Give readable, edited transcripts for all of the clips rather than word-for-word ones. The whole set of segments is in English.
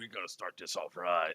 we gotta start this off right.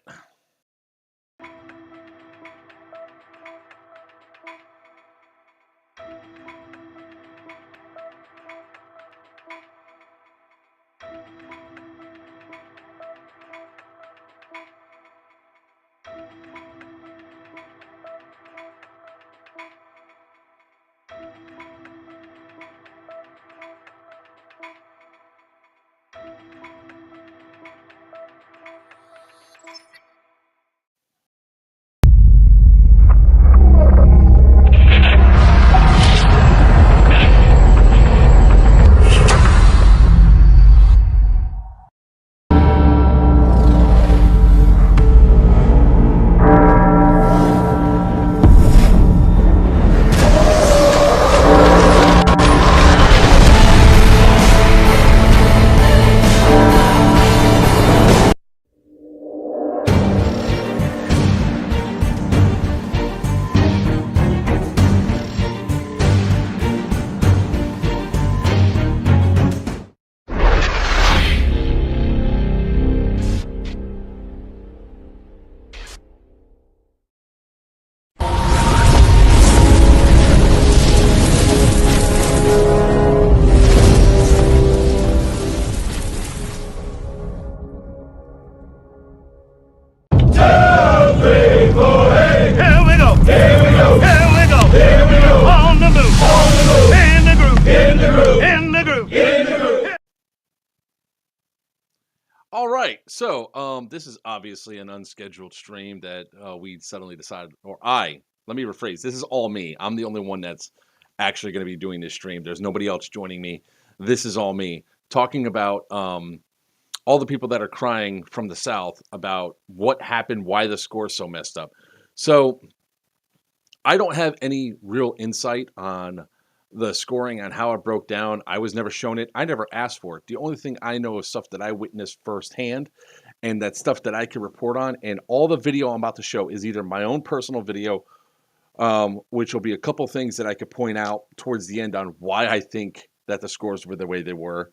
All right, so this is obviously an unscheduled stream that we suddenly decided, or let me rephrase. This is all me. I'm the only one that's actually going to be doing this stream. There's nobody else joining me. This is all me talking about all the people that are crying from the South about what happened, why the score's so messed up. So I don't have any real insight on the scoring, on how it broke down. I was never shown it. I never asked for it. The only thing I know is stuff that I witnessed firsthand, and that stuff that I can report on. And all the video I'm about to show is either my own personal video, which will be a couple things that I could point out towards the end on why I think that the scores were the way they were.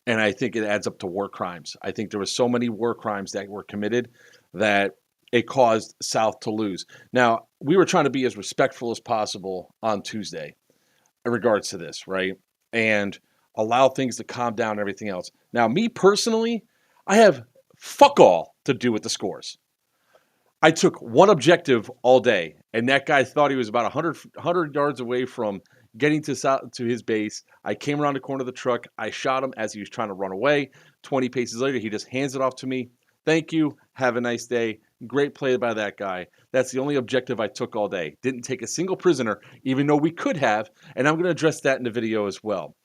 And I think it adds up to war crimes. I think there were so many war crimes that were committed that it caused South to lose. Now, we were trying to be as respectful as possible on Tuesday in regards to this, right? And allow things to calm down and everything else. Now, me personally, I have fuck all to do with the scores. I took one objective all day, and that guy thought he was about 100 yards away from getting to his base. I came around the corner of the truck. I shot him as he was trying to run away. 20 paces later, he just hands it off to me. Thank you. Have a nice day. Great play by that guy. That's the only objective I took all day. Didn't take a single prisoner, even though we could have, and I'm going to address that in the video as well.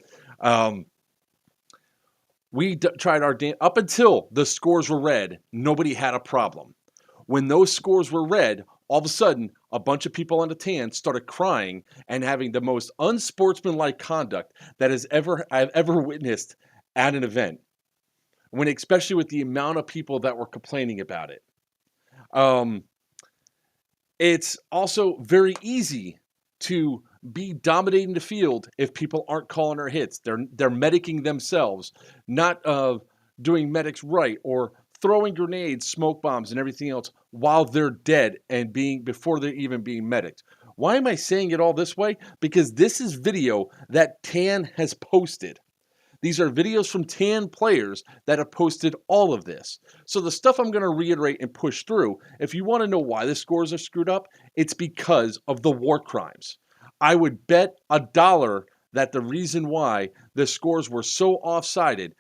We tried our up until the scores were read, nobody had a problem. When those scores were read, all of a sudden, a bunch of people on the tan started crying and having the most unsportsmanlike conduct that I've ever witnessed at an event. When, especially with the amount of people that were complaining about it. It's also very easy to be dominating the field if people aren't calling their hits. They're medicing themselves, not doing medics right, or throwing grenades, smoke bombs, and everything else while they're dead and before they're even being medicked. Why am I saying it all this way? Because this is video that Tan has posted. These are videos from TAN players that have posted all of this. So the stuff I'm going to reiterate and push through, if you want to know why the scores are screwed up, it's because of the war crimes. I would bet $1 that the reason why the scores were so offsided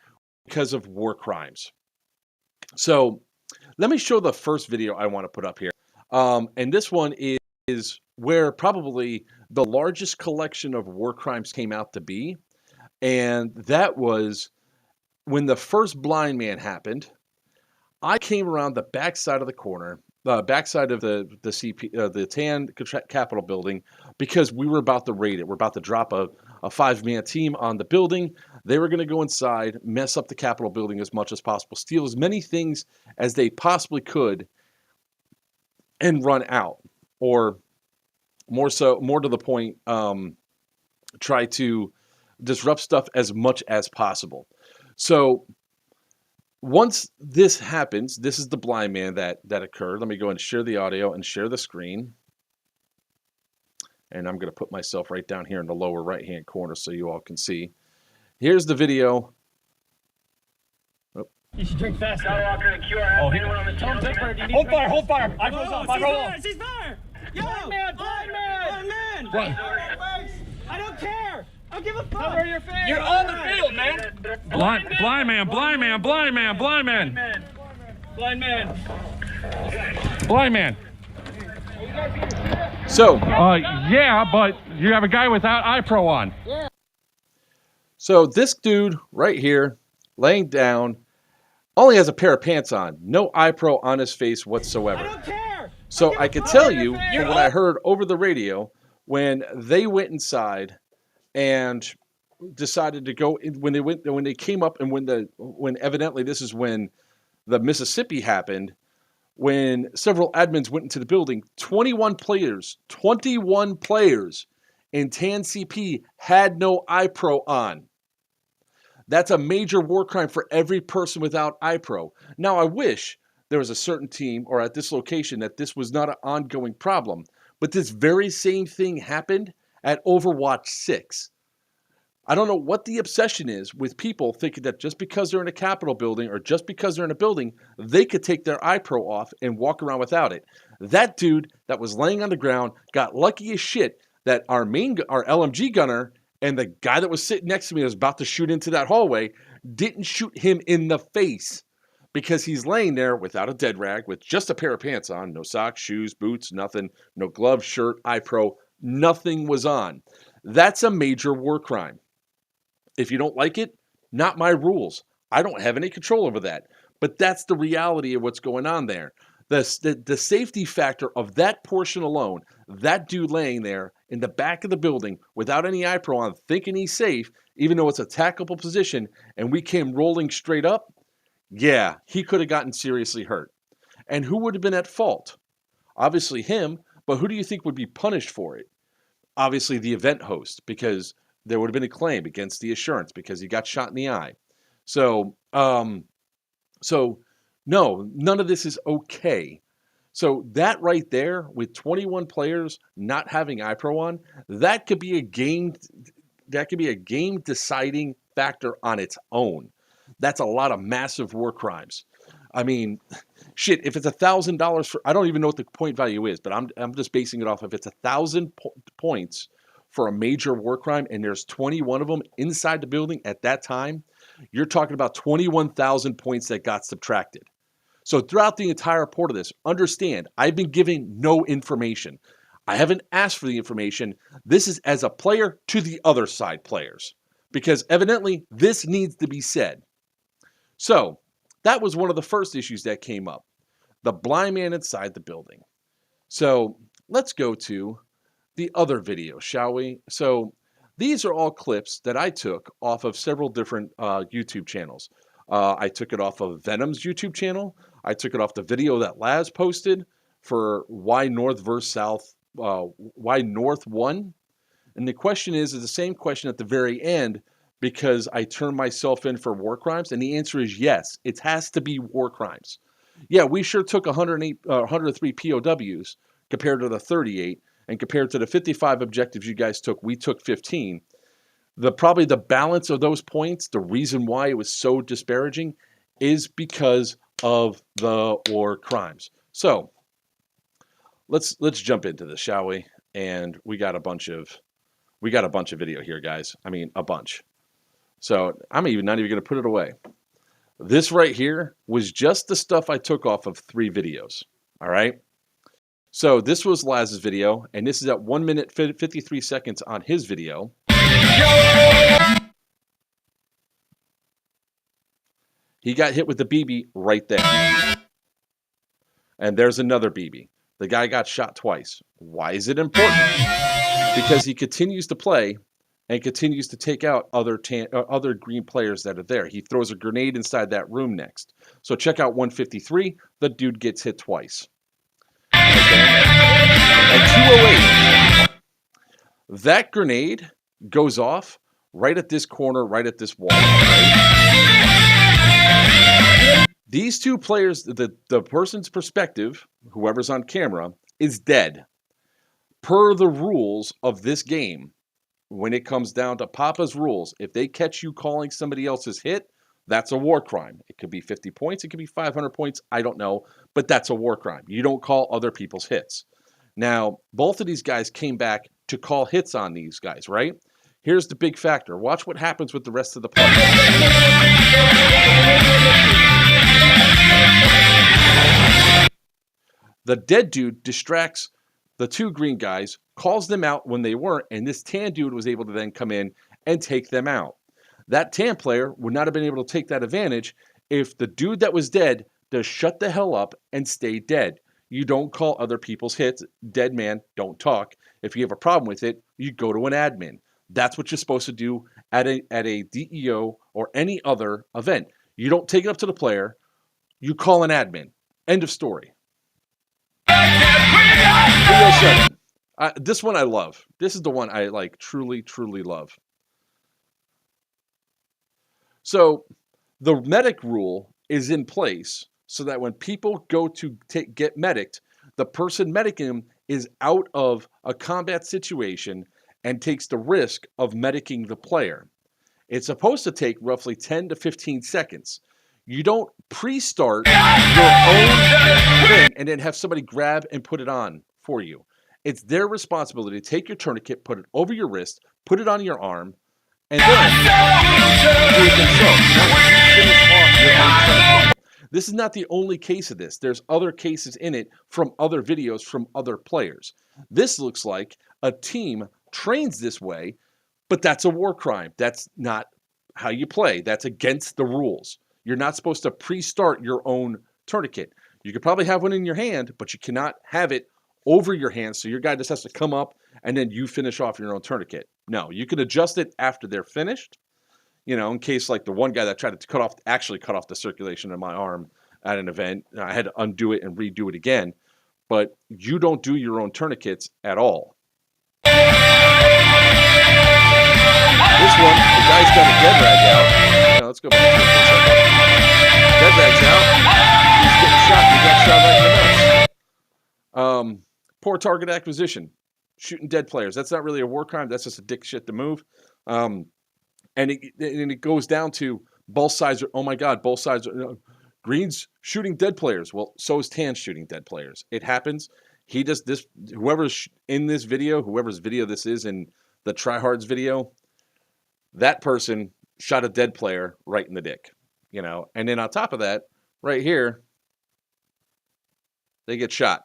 because of war crimes. So let me show the first video I want to put up here. And this one is where probably the largest collection of war crimes came out to be. And that was when the first blind man happened. I came around the backside of the corner, backside of the TAN Capitol building, because we were about to raid it. We're about to drop a 5-man team on the building. They were going to go inside, mess up the Capitol building as much as possible, steal as many things as they possibly could, and run out. Or more to the point, try to disrupt stuff as much as possible. So Once this happens, this is the blind man that occurred. Let me go and share the audio and share the screen. And I'm going to put myself right down here in the lower right-hand corner so you all can see. Here's the video. Oh. You should drink fast. Oh, hold fire, hold fire. I goes on. Cease fire. Yo, blind man. What? I don't care. I'll give a fuck. Cover your face. You're on the field, man. Blind man. So, yeah, but you have a guy without iPro on. Yeah. So this dude right here, laying down, only has a pair of pants on, no iPro on his face whatsoever. I don't care. So I can tell you from what I heard over the radio when they went inside and decided to go in, when they came up and when evidently this is when the Mississippi happened. When several admins went into the building, 21 players in TAN CP had no iPro on. That's a major war crime for every person without iPro. Now, I wish there was a certain team or at this location that this was not an ongoing problem, but this very same thing happened at Overwatch 6. I don't know what the obsession is with people thinking that just because they're in a Capitol building or just because they're in a building, they could take their iPro off and walk around without it. That dude that was laying on the ground got lucky as shit that our LMG gunner and the guy that was sitting next to me was about to shoot into that hallway didn't shoot him in the face because he's laying there without a dead rag with just a pair of pants on, no socks, shoes, boots, nothing, no gloves, shirt, iPro, nothing was on. That's a major war crime. If you don't like it, not my rules. I don't have any control over that. But that's the reality of what's going on there. The safety factor of that portion alone, that dude laying there in the back of the building without any iPro on, thinking he's safe, even though it's a tackleable position, and we came rolling straight up, yeah, he could have gotten seriously hurt. And who would have been at fault? Obviously him, but who do you think would be punished for it? Obviously the event host, because there would have been a claim against the assurance because he got shot in the eye. So no, none of this is okay. So that right there, with 21 players not having iPro on, that could be a game deciding factor on its own. That's a lot of massive war crimes. I mean, shit, if it's $1,000 for, I don't even know what the point value is, but I'm just basing it off of it's 1,000 points for a major war crime, and there's 21 of them inside the building at that time, you're talking about 21,000 points that got subtracted. So throughout the entire report of this, understand, I've been giving no information. I haven't asked for the information. This is as a player to the other side players, because evidently this needs to be said. So that was one of the first issues that came up, the blind man inside the building. So let's go to the other video, shall we? So these are all clips that I took off of several different YouTube channels. I took it off of Venom's YouTube channel. I took it off the video that Laz posted for why North versus South, why North won. And the question is the same question at the very end, because I turned myself in for war crimes. And the answer is yes, it has to be war crimes. Yeah, we sure took 103 POWs compared to the 38. And compared to the 55 objectives you guys took, we took 15. Probably the balance of those points, the reason why it was so disparaging, is because of the war crimes. So let's jump into this, shall we? And we got a bunch of video here, guys. I mean, a bunch. So I'm not even going to put it away. This right here was just the stuff I took off of 3 videos. All right. So this was Laz's video, and this is at 1 minute 53 seconds on his video. He got hit with the BB right there. And there's another BB. The guy got shot twice. Why is it important? Because he continues to play and continues to take out other green players that are there. He throws a grenade inside that room next. So check out 153. The dude gets hit twice. At 208, that grenade goes off right at this corner, right at this wall. Right? These two players, the person's perspective, whoever's on camera, is dead. Per the rules of this game, when it comes down to Papa's rules, if they catch you calling somebody else's hit, that's a war crime. It could be 50 points, it could be 500 points, I don't know, but that's a war crime. You don't call other people's hits. Now, both of these guys came back to call hits on these guys, right? Here's the big factor. Watch what happens with the rest of the play. The dead dude distracts the two green guys, calls them out when they weren't, and this tan dude was able to then come in and take them out. That tan player would not have been able to take that advantage if the dude that was dead does shut the hell up and stay dead. You don't call other people's hits. Dead man, don't talk. If you have a problem with it, you go to an admin. That's what you're supposed to do at a DEO or any other event. You don't take it up to the player. You call an admin. End of story. 307. This one I love. This is the one I like truly, truly love. So the medic rule is in place so that when people go to get medicked, the person medicing them is out of a combat situation and takes the risk of medicing the player. It's supposed to take roughly 10 to 15 seconds. You don't pre-start your own thing and then have somebody grab and put it on for you. It's their responsibility to take your tourniquet, put it over your wrist, put it on your arm, and then do it themselves. Finish off your own tourniquet. This is not the only case of this. There's other cases in it from other videos from other players. This looks like a team trains this way, but that's a war crime. That's not how you play. That's against the rules. You're not supposed to pre-start your own tourniquet. You could probably have one in your hand, but you cannot have it over your hand, so your guy just has to come up and then you finish off your own tourniquet. No, you can adjust it after they're finished. You know, in case like the one guy that tried to actually cut off the circulation in my arm at an event, I had to undo it and redo it again. But you don't do your own tourniquets at all. This one, the guy's got a dead rag out. Now, let's go back to it for a second. Dead rag's out. He's getting shot. He got shot right in the nose. Poor target acquisition. Shooting dead players. That's not really a war crime. That's just a dick shit to move. And it goes down to both sides are, oh my God, both sides are, green's shooting dead players. Well, so is tan shooting dead players. It happens. He does this, whoever's in this video, whoever's video this is in the tryhards video, that person shot a dead player right in the dick, you know? And then on top of that, right here, they get shot.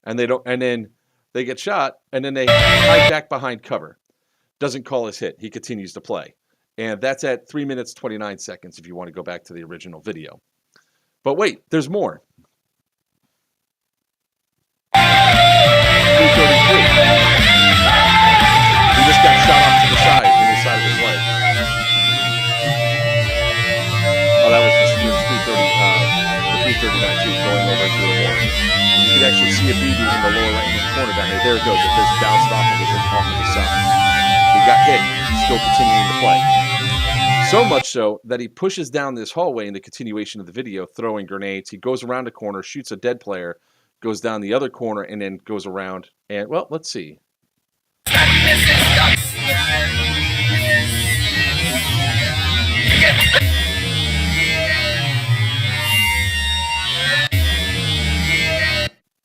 And then they get shot, and then they hide back behind cover. Doesn't call his hit. He continues to play. And that's at 3 minutes, 29 seconds if you want to go back to the original video. But wait, there's more. 333. He just got shot off to the side, in the side of his leg. Oh, that was just 339 too, going over into the more. You can actually see a BB in the lower right-hand corner down there. There it goes. It just bounced off of the side. He got hit. Still continuing to play. So much so that he pushes down this hallway in the continuation of the video, throwing grenades. He goes around a corner, shoots a dead player, goes down the other corner, and then goes around. And, well, let's see.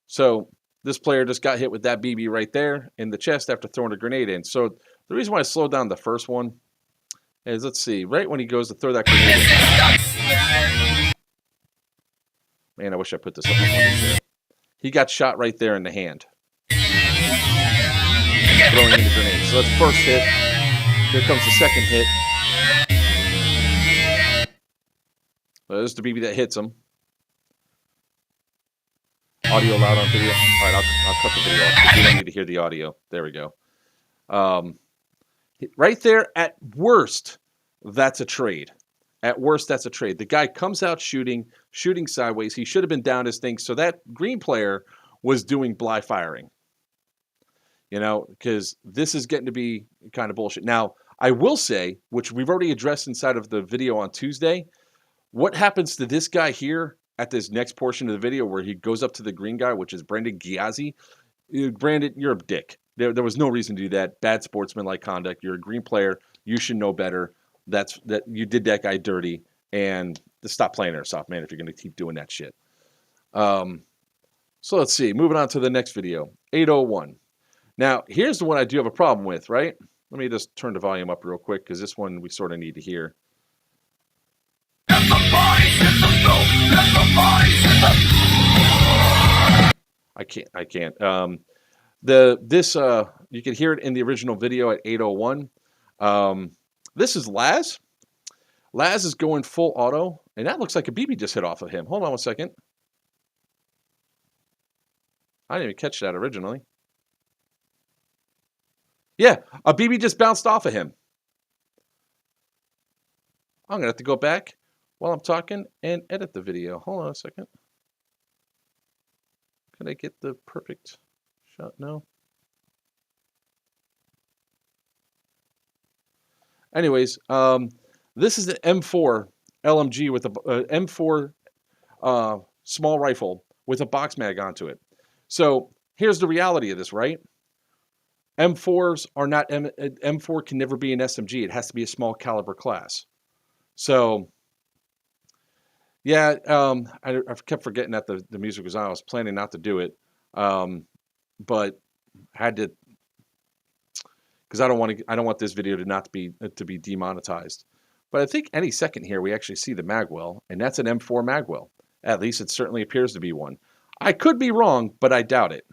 So this player just got hit with that BB right there in the chest after throwing a grenade in. So the reason why I slowed down the first one is, let's see, right when he goes to throw that grenade in. Man, I wish I put this up on there. He got shot right there in the hand. Throwing in the grenade. So that's the first hit. Here comes the second hit. There's the BB that hits him. Audio loud on video. All right, I'll cut the video off because we don't need to hear the audio. There we go. Right there, at worst, that's a trade. At worst, that's a trade. The guy comes out shooting sideways. He should have been down his thing. So that green player was doing blind firing. You know, because this is getting to be kind of bullshit. Now, I will say, which we've already addressed inside of the video on Tuesday, what happens to this guy here at this next portion of the video where he goes up to the green guy, which is Brandon Giazzi. Brandon, you're a dick. There was no reason to do that. Bad sportsmanlike conduct. You're a green player. You should know better. That you did that guy dirty, and just stop playing airsoft, man, if you're going to keep doing that shit. So let's see. Moving on to the next video, 801. Now, here's the one I do have a problem with, right? Let me just turn the volume up real quick because this one we sort of need to hear. I can't. You can hear it in the original video at 801. This is Laz. Laz is going full auto, and that looks like a BB just hit off of him. Hold on one second. I didn't even catch that originally. Yeah, a BB just bounced off of him. I'm going to have to go back while I'm talking and edit the video. Hold on a second. Can I get the perfect shot? No. Anyways, this is an M4 LMG with a M4 small rifle with a box mag onto it. So here's the reality of this, right? M4s are not M4 can never be an SMG. It has to be a small caliber class. So yeah, I kept forgetting that the music was on. I was planning not to do it, but had to because I don't want this video to be demonetized. But I think any second here we actually see the magwell, and that's an M4 magwell. At least it certainly appears to be one. I could be wrong, but I doubt it.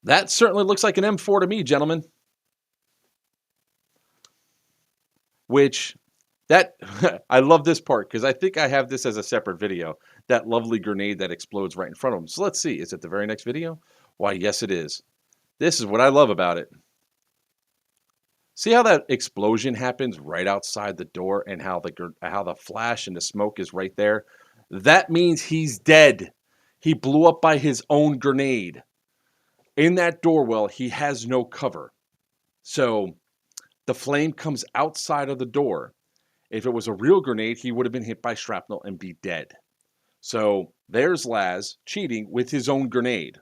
That certainly looks like an M4 to me, gentlemen. Which, I love this part because I think I have this as a separate video. That lovely grenade that explodes right in front of him. So let's see. Is it the very next video? Why, yes, it is. This is what I love about it. See how that explosion happens right outside the door and how the flash and the smoke is right there? That means he's dead. He blew up by his own grenade. In that door well, he has no cover. So the flame comes outside of the door. If it was a real grenade, he would have been hit by shrapnel and be dead. So there's Laz cheating with his own grenade.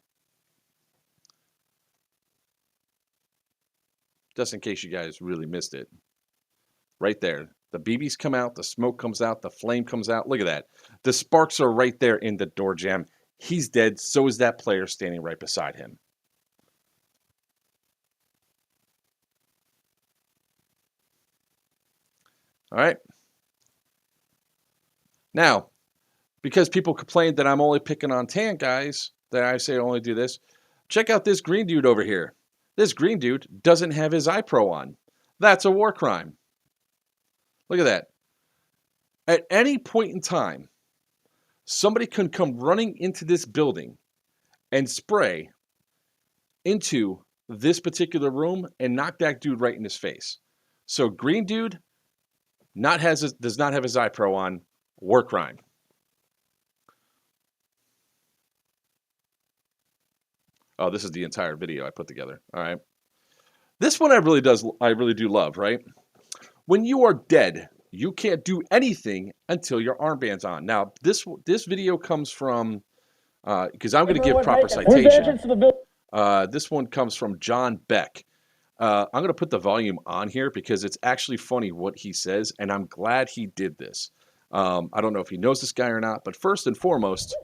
Just in case you guys really missed it. Right there. The BBs come out, the smoke comes out, the flame comes out. Look at that. The sparks are right there in the door jamb. He's dead. So is that player standing right beside him. All right. Now, because people complained that I'm only picking on tan guys, that I say I only do this, check out this green dude over here. This green dude doesn't have his iPro on. That's a war crime. Look at that. At any point in time, somebody can come running into this building and spray into this particular room and knock that dude right in his face. So green dude does not have his iPro on. War crime. Oh, this is the entire video I put together. All right. This one I really do love, right? When you are dead, you can't do anything until your armband's on. Now, this video comes from, because I'm going to give proper citation. This one comes from John Beck. I'm going to put the volume on here because it's actually funny what he says, and I'm glad he did this. I don't know if he knows this guy or not, but first and foremost,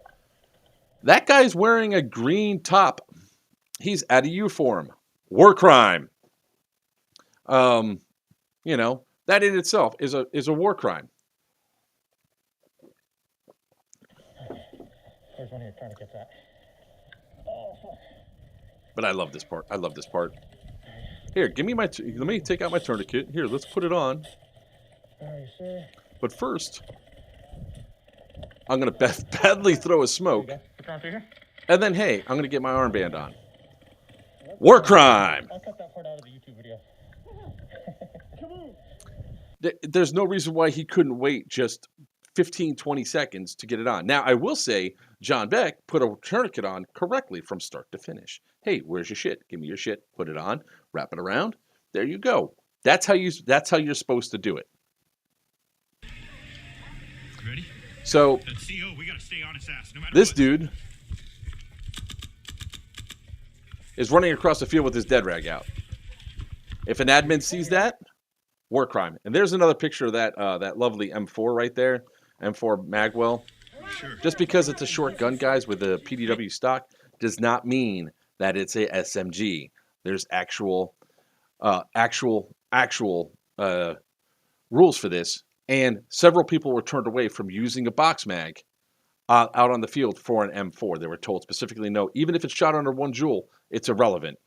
that guy's wearing a green top. He's at a uniform. War crime. You know, that in itself is a war crime. There's one here trying to get that. But I love this part. I love this part. Here, give me let me take out my tourniquet. Here, let's put it on. But first, I'm going to badly throw a smoke. And then, hey, I'm going to get my armband on. War crime! I'll cut that part out of the YouTube video. There's no reason why he couldn't wait just 15, 20 seconds to get it on. Now, I will say John Beck put a tourniquet on correctly from start to finish. Hey, where's your shit? Give me your shit. Put it on. Wrap it around. There you go. That's how you're supposed to do it. Ready? So CO, we gotta stay on his ass, no matter this what. dude is running across the field with his dead rag out. If an admin sees that, war crime. And there's another picture of that that lovely M4 right there, M4 Magwell. Sure. Just because it's a short gun, guys, with a PDW stock does not mean that it's a SMG. There's actual rules for this, and several people were turned away from using a box mag out on the field for an M4. They were told specifically no, even if it's shot under 1 joule, it's irrelevant.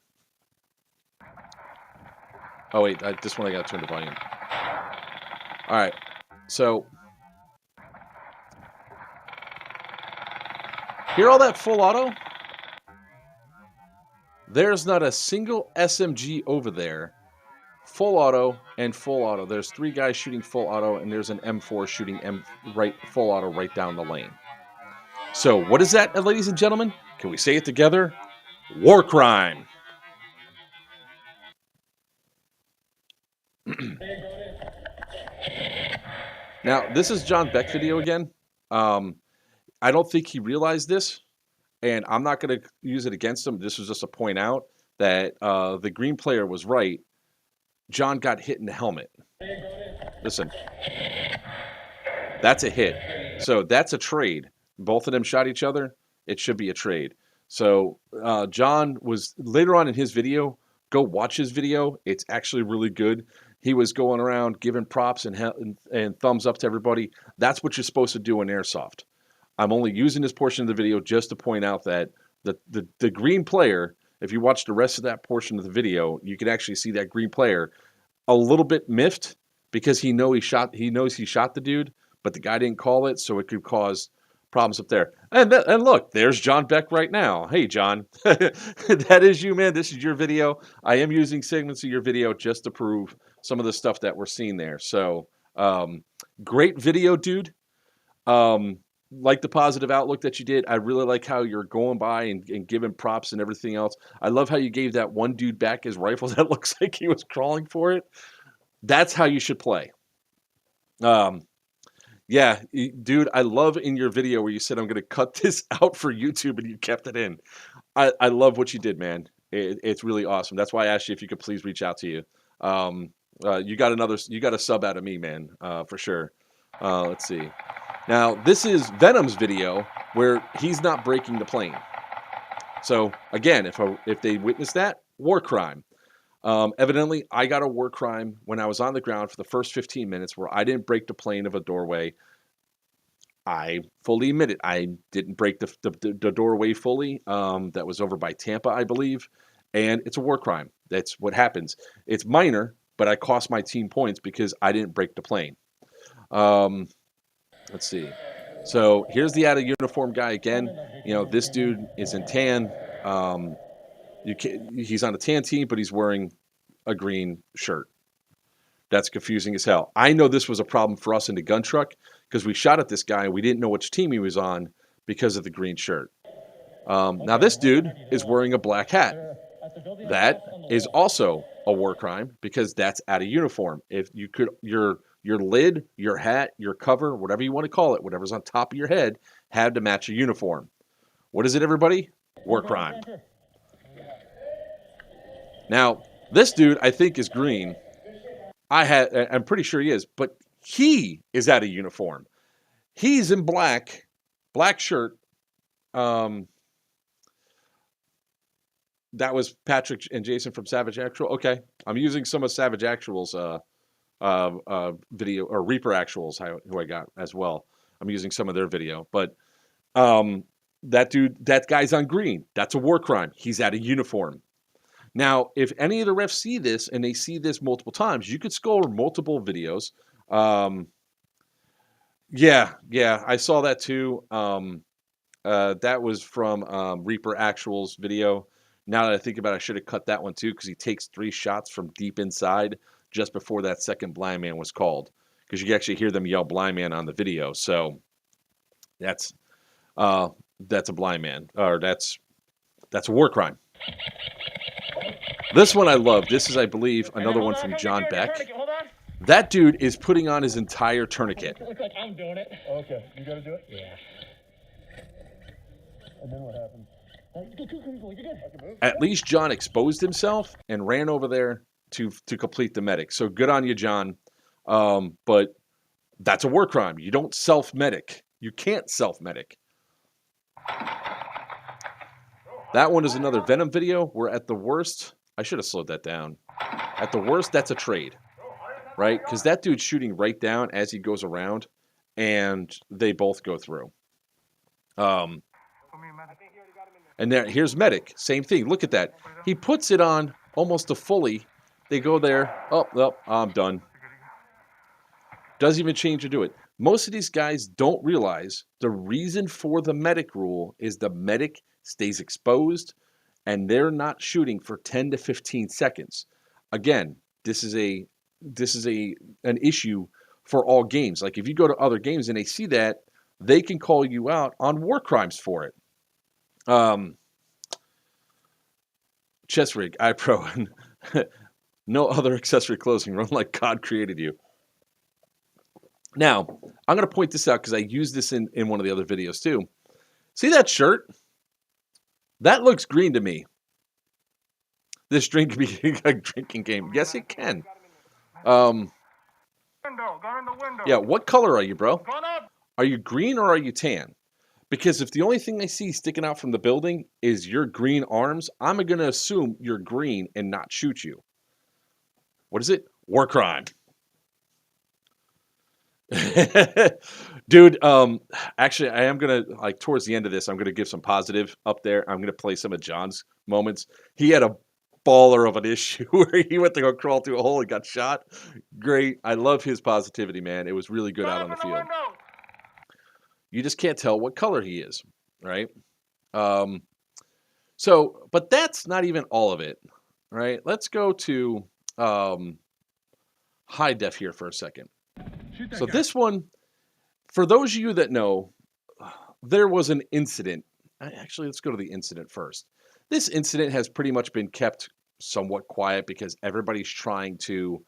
Oh wait, this one I gotta turn the volume. All right, so hear all that full auto? There's not a single SMG over there. Full auto and full auto. There's 3 guys shooting full auto, and there's an M4 shooting full auto right down the lane. So what is that, ladies and gentlemen? Can we say it together? War crime. Now, this is John Beck video again. I don't think he realized this, and I'm not going to use it against him. This was just to point out that the green player was right. John got hit in the helmet. Listen, that's a hit. So that's a trade. Both of them shot each other. It should be a trade. So John was, later on in his video, go watch his video. It's actually really good. He was going around giving props and thumbs up to everybody. That's what you're supposed to do in airsoft. I'm only using this portion of the video just to point out that the green player, if you watch the rest of that portion of the video, you can actually see that green player a little bit miffed because he knows he shot the dude, but the guy didn't call it, so it could cause problems up there. And look, there's John Beck right now. Hey, John, that is you, man. This is your video. I am using segments of your video just to prove some of the stuff that we're seeing there. So great video, dude. Like the positive outlook that you did. I really like how you're going by and giving props and everything else. I love how you gave that one dude back his rifle that looks like he was crawling for it. That's how you should play. Yeah, dude, I love in your video where you said, I'm going to cut this out for YouTube, and you kept it in. I love what you did, man. It's really awesome. That's why I asked you if you could please reach out to you. You got a sub out of me, man, for sure. Let's see. Now, this is Venom's video where he's not breaking the plane. So, again, if they witness that, war crime. Evidently, I got a war crime when I was on the ground for the first 15 minutes where I didn't break the plane of a doorway. I fully admit it. I didn't break the doorway fully. That was over by Tampa, I believe. And it's a war crime. That's what happens. It's minor, but I cost my team points because I didn't break the plane. Let's see. So here's the out of uniform guy again. You know, this dude is in tan. He's on a tan team, but he's wearing a green shirt. That's confusing as hell. I know this was a problem for us in the gun truck because we shot at this guy and we didn't know which team he was on because of the green shirt. Now this dude is wearing a black hat. That is also a war crime because that's out of uniform. If you could, your lid, your hat, your cover, whatever you want to call it, whatever's on top of your head, had to match a uniform. What is it, everybody? War crime. Now, this dude, I think, is green. I'm pretty sure he is, but he is out of uniform. He's in black shirt. That was Patrick and Jason from Savage Actual. Okay, I'm using some of Savage Actual's video, or Reaper Actuals, who I got as well. I'm using some of their video, but that guy's on green. That's a war crime. He's out of uniform. Now, if any of the refs see this and they see this multiple times, you could score multiple videos. Yeah, I saw that too. That was from Reaper Actual's video. Now that I think about it, I should have cut that one too because he takes 3 shots from deep inside. just before that second blind man was called, because you can actually hear them yell blind man on the video. So that's a blind man, or that's a war crime. This one I love. This is, I believe, another one from John Beck. That dude is putting on his entire tourniquet. Looks like I'm doing it. Okay, you gotta do it? Yeah. And then what happens? At least John exposed himself and ran over there to complete the medic. So good on you, John. But that's a war crime. You don't self-medic. You can't self-medic. That one is another Venom video where at the worst, I should have slowed that down. At the worst, that's a trade, right? Because that dude's shooting right down as he goes around, and they both go through. And here's medic, same thing. Look at that. He puts it on almost to fully. They go there. Oh, I'm done. Doesn't even change to do it. Most of these guys don't realize the reason for the medic rule is the medic stays exposed, and they're not shooting for 10 to 15 seconds. Again, this is an issue for all games. Like if you go to other games and they see that, they can call you out on war crimes for it. Chest rig, iPro, no other accessory clothing. Run like God created you. Now, I'm going to point this out because I used this in one of the other videos too. See that shirt? That looks green to me. This drink could be a drinking game. Yes, it can. Yeah, what color are you, bro? Are you green or are you tan? Because if the only thing I see sticking out from the building is your green arms, I'm going to assume you're green and not shoot you. What is it? War crime. Dude, actually, I am going to, like, towards the end of this, I'm going to give some positive up there. I'm going to play some of John's moments. He had a baller of an issue where he went to go crawl through a hole and got shot. Great. I love his positivity, man. It was really good out on the field. You just can't tell what color he is, right? So, but that's not even all of it, right? Let's go to high def here for a second. So this one, for those of you that know, there was an incident. Actually, let's go to the incident first. This incident has pretty much been kept somewhat quiet because everybody's trying to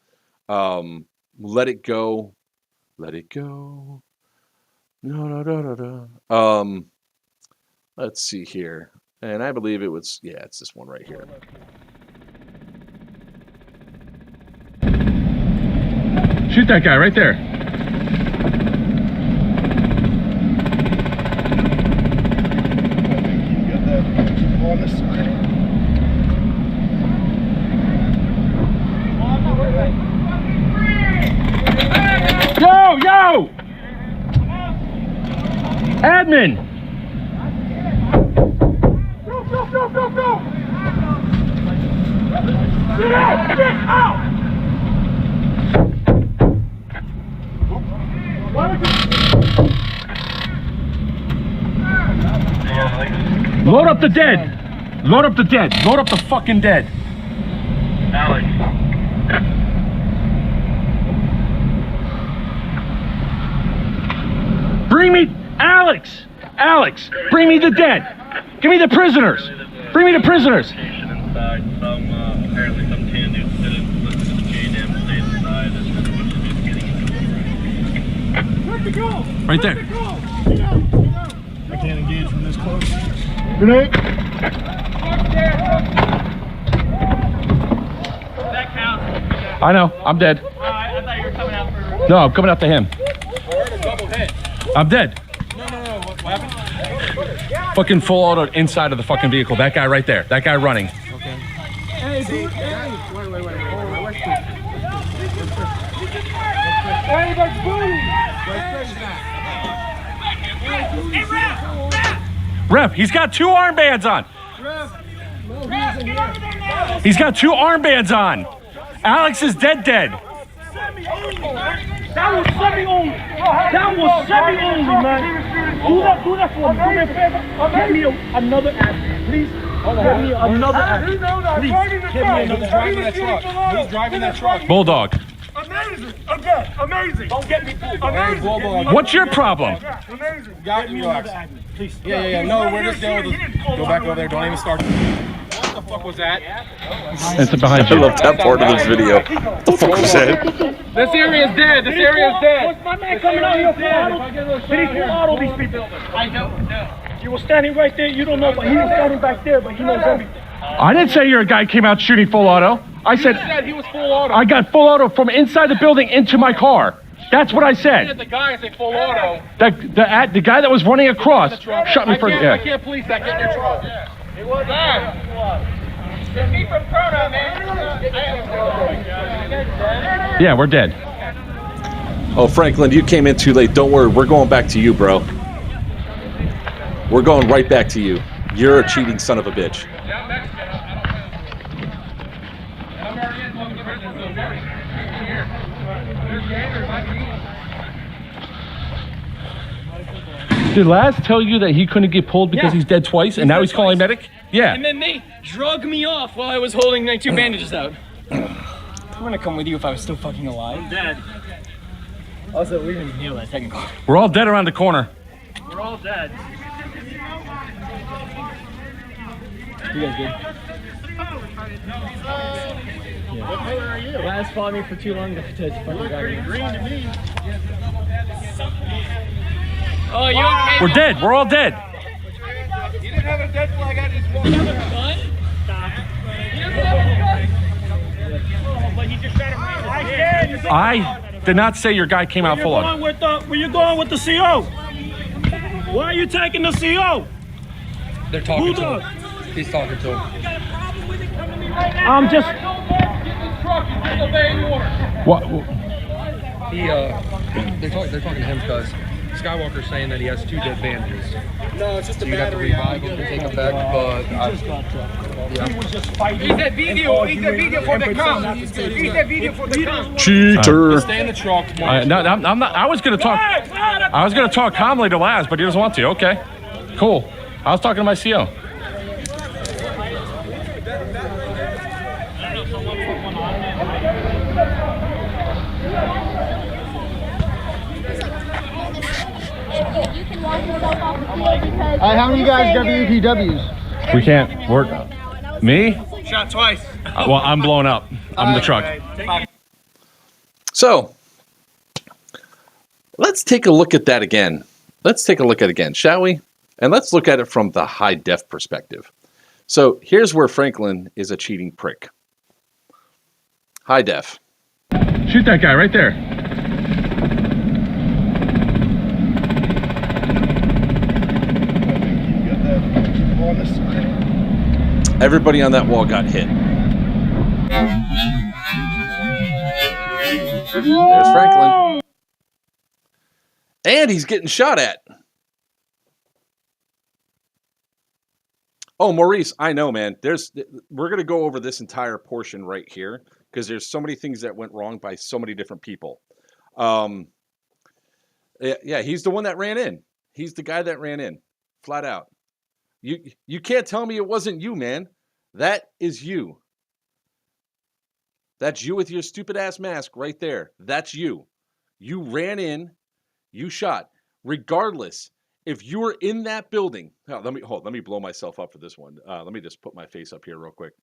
let it go. Let it go. No. Let's see here. And I believe it was, yeah, it's this one right here. Shoot that guy right there. On the side. Yo! Admin! Go! Get out! Load up the dead! Load up the dead! Load up the fucking dead! Alex. Bring me... Alex! Bring me the dead! Give me the prisoners! Bring me the prisoners! Apparently some tan dude didn't listen to the J-Dam stay inside and a bunch of dudes getting into it. Where'd you go? Right there. I can't engage from this close. Grenade! That counts. I know, I'm dead. I thought you were coming out for... No, I'm coming after him. I heard a double hit. I'm dead. No. What happened? Fucking full auto inside of the fucking vehicle. That guy right there. That guy running. Okay. Hey, dude. Wait. Hey, that's booty. Hey, Ref, he's got 2 armbands on. He's got 2 armbands on. Alex is dead. That was semi-only. Man. Do that for me. Do me a favor. Get me another ad, please. Get me another Aggie. Please, get me another Aggie. Who's driving that truck? Bulldog. Amazing. Again, amazing. Don't get me. Amazing. What's your problem? Amazing. Got you, Rox. Please. Yeah. No, we're just going to go back over there. Don't even start. What the fuck was that? It's behind I you. love that part of this video. What the fuck was that? This area is dead. This area is dead. Was my man coming out here for Did he auto these people? I don't know. You were standing right there. You don't know, but he was standing back there, but he knows everything. I didn't say your guy came out shooting full auto. I said He was full auto. I got full auto from inside the building into my car. That's what I said. The guy say full auto. The guy that was running across shot me for I can't police that. Get in your truck. It was me from Corona, man. Yeah, we're dead. Oh, Franklin, you came in too late. Don't worry, we're going back to you, bro. We're going right back to you. You're a cheating son of a bitch. Did Laz tell you that he couldn't get pulled because he's dead twice, and now he's calling medic? Yeah. And then they drug me off while I was holding my 2 bandages out. I'm gonna come with you if I was still fucking alive. I'm dead. Also, we didn't even hear that technical. We're all dead around the corner. We're all dead. You guys good? Yeah. What color are you? Laz followed me for too long to fucking grab me. Green to me. Oh, you okay? We're dead. We're all dead. You didn't have a dead flag out of his phone. You have a gun? But he just shot him right. I did not say your guy came out full auto. Where you going with the CO? Why are you taking the CO? They're talking to him. He's talking to him. I'm just. What? They're talking to him because Skywalker's saying that he has 2 dead bandages. No, it's just a You have to battery. revive him and take him back, but He was just fighting. He's that video for the cops. He's that video for the cops. Cheater. Stay in the truck. I'm not. I was gonna talk. I was gonna talk calmly to Laz, but he doesn't want to. Okay, cool. I was talking to my CO. You can walk yourself off the field because. How many of you guys got the EPWs? We can't. We're me. Shot twice. Well, I'm blown up. I'm in the truck. So, let's take a look at that again. Let's take a look at it again, shall we? And let's look at it from the high def perspective. So, here's where Franklin is a cheating prick. High def. Shoot that guy right there. Everybody on that wall got hit. There's Franklin. And he's getting shot at. Oh, Maurice, I know, man. We're going to go over this entire portion right here because there's so many things that went wrong by so many different people. Yeah, he's the one that ran in. He's the guy that ran in, flat out. You can't tell me it wasn't you, man. That is you. That's you with your stupid ass mask right there. That's you. You ran in, you shot. Regardless, if you were in that building, let me blow myself up for this one. Let me just put my face up here real quick.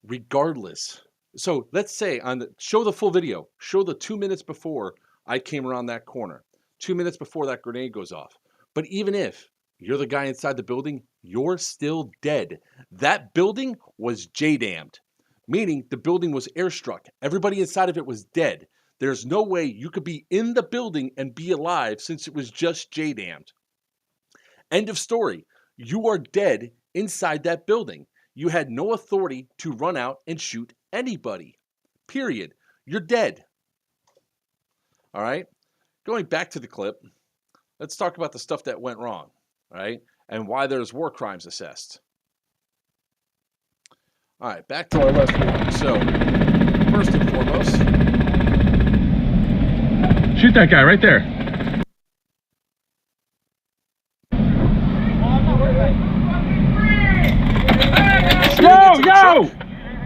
Regardless, so let's say show the full video. Show the 2 minutes before I came around that corner. 2 minutes before that grenade goes off. But even if you're the guy inside the building, you're still dead. That building was J-damned, meaning the building was airstruck. Everybody inside of it was dead. There's no way you could be in the building and be alive since it was just J-damned. End of story. You are dead inside that building. You had no authority to run out and shoot anybody. Period. You're dead. All right? Going back to the clip, let's talk about the stuff that went wrong. All right? And why there's war crimes assessed. All right, back to our left here. So, first and foremost, shoot that guy right there.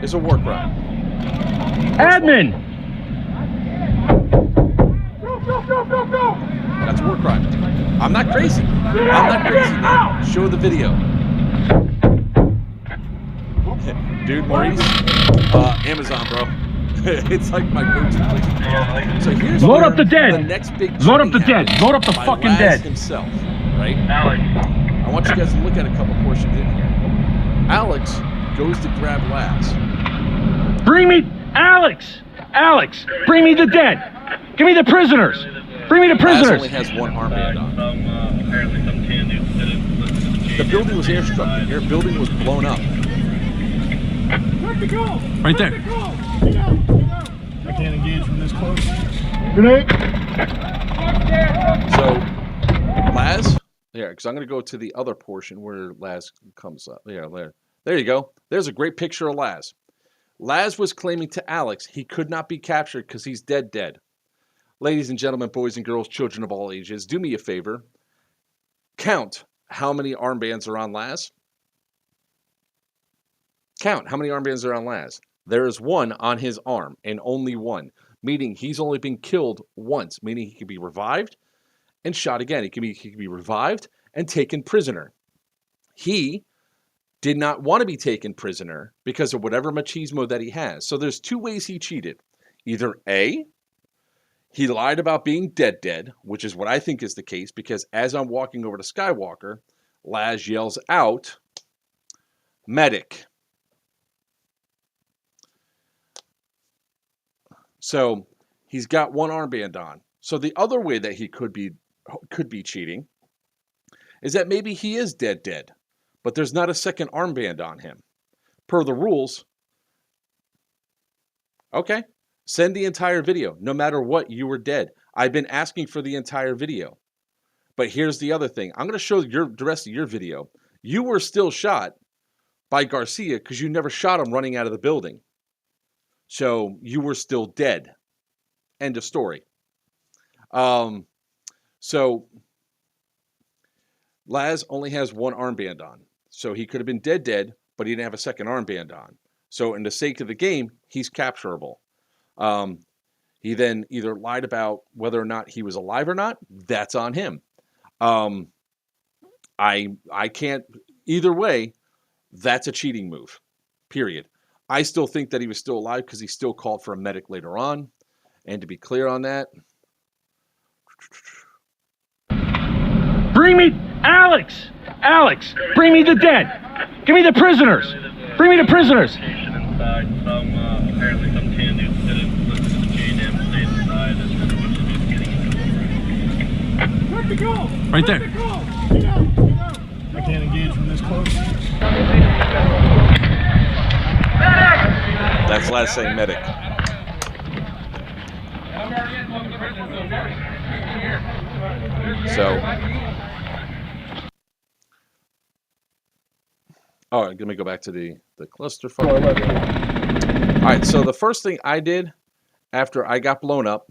is a war crime. Admin! That's a war crime. I'm not crazy. I'm not crazy, man. Show the video. Dude, Maurice, Amazon, bro. It's like my go-to place. So here's Load where up the dead. The next big Load up the cheating dead. happens Load up the by fucking Laz dead. himself, right? I want you guys to look at a couple portions in here. Alex goes to grab Laz. Bring me, Alex! Alex, bring me the dead. Give me the prisoners. Bring me the Laz prisoners. only has one armband on. The building was airstruck. The building was blown up. Right there. I can't engage from this close. So, Laz, there, because I'm going to go to the other portion where Laz comes up. Yeah, there you go. There's a great picture of Laz. Laz was claiming to Alex he could not be captured because he's dead. Ladies and gentlemen, boys and girls, children of all ages, do me a favor. Count how many armbands are on Laz. Count how many armbands are on Laz. There is one on his arm, and only one, meaning he's only been killed once, meaning he can be revived and shot again. He can be revived and taken prisoner. He did not want to be taken prisoner because of whatever machismo that he has. So there's two ways he cheated. Either A, he lied about being dead, which is what I think is the case, because as I'm walking over to Skywalker, Laz yells out, medic. So he's got one armband on. So the other way that he could be cheating is that maybe he is dead, but there's not a second armband on him. Per the rules, okay, send the entire video. No matter what, you were dead. I've been asking for the entire video. But here's the other thing. I'm going to show the rest of your video. You were still shot by Garcia because you never shot him running out of the building. So you were still dead. End of story. So Laz only has one armband on. So he could have been dead, but he didn't have a second armband on. So in the sake of the game, he's capturable. He then either lied about whether or not he was alive or not. That's on him. I can't, either way, that's a cheating move, period. I still think that he was still alive because he still called for a medic later on. And to be clear on that. Bring me, Alex! Alex, bring me the dead. Give me the prisoners. Bring me the prisoners. Right there. I can't engage from this close. That's Laz saying medic. So, all right, let me go back to the clusterfuck. All right, so the first thing I did after I got blown up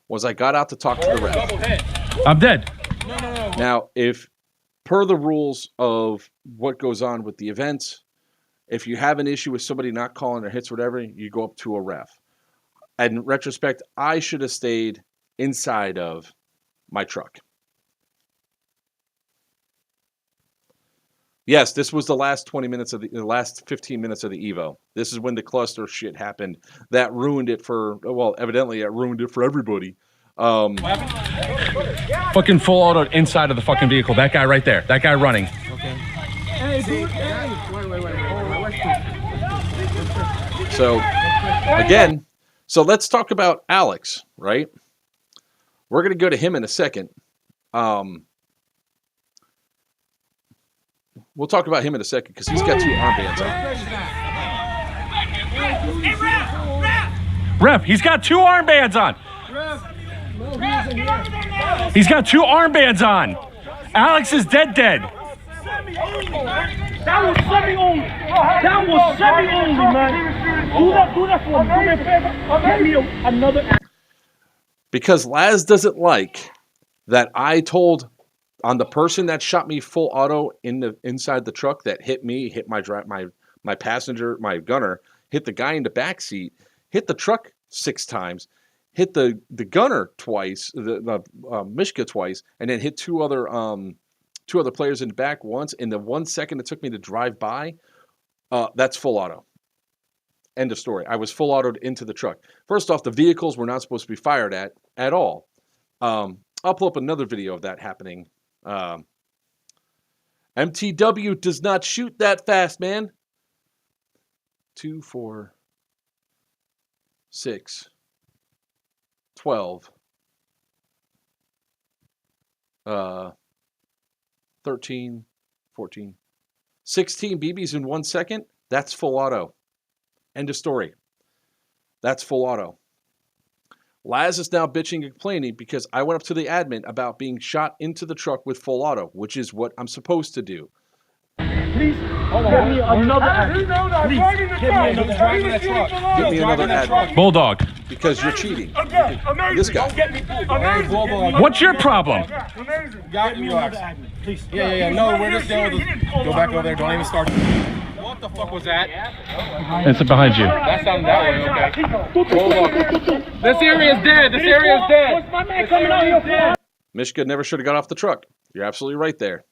was I got out to talk to the ref. I'm dead. Now, if per the rules of what goes on with the events, if you have an issue with somebody not calling their hits or whatever, you go up to a ref. And in retrospect, I should have stayed inside of my truck. Yes, this was the last 20 minutes of the last 15 minutes of the Evo. This is when the cluster shit happened. That ruined it for, well, evidently it ruined it for everybody. Fucking full auto inside of the fucking vehicle. That guy right there. That guy running. Okay. So, again, so let's talk about Alex, right? We're going to go to him in a second. We'll talk about him in a second because he's got two armbands on. Ref, he's got two armbands on. He's got two armbands on. Alex is dead. That was semi-only. That was semi-only, man. Do that for me. Do me a favor. Get me another. Because Laz doesn't like that I told on the person that shot me full auto inside the truck that hit me, hit my passenger, my gunner. hit the guy in the back seat, hit the truck 6 times, hit the gunner twice, the Mishka twice, and then hit two other players in the back once. In the 1 second it took me to drive by, that's full auto. End of story. I was full autoed into the truck. First off, the vehicles were not supposed to be fired at all. I'll pull up another video of that happening. MTW does not shoot that fast, man. 2, 4, 6, 12, 13, 14, 16 BBs in 1 second. That's full auto. End of story. That's full auto. Laz is now bitching and complaining because I went up to the admin about being shot into the truck with full auto, which is what I'm supposed to do. Please, get me another admin. Please, Get me another admin. Bulldog. Because you're cheating. This guy. What's your problem? Got me, relax. Please. Yeah. No, we're just going with go back over there. Don't even start. What the fuck was that? It's behind you. That sounded that way, okay. Hold on. This area's dead. This area's dead. What's my man coming out here for? Mishka never should have got off the truck. You're absolutely right there.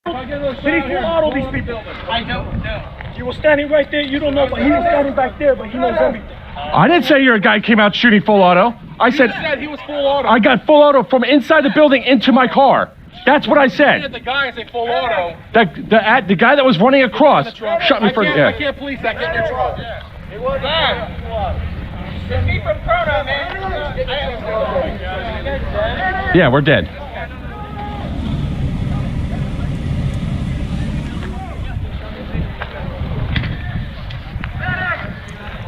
Did he full auto these people? I don't know. You were standing right there, you don't know, but he was standing back there, but he knows everything. I didn't say your guy came out shooting full auto. I said He was full auto. I got full auto from inside the building into my car. That's what I said. The guy said full auto. The guy that was running across shot me for the I can't police that. Get in your truck. It was Me from Corona, man. Yeah, we're dead.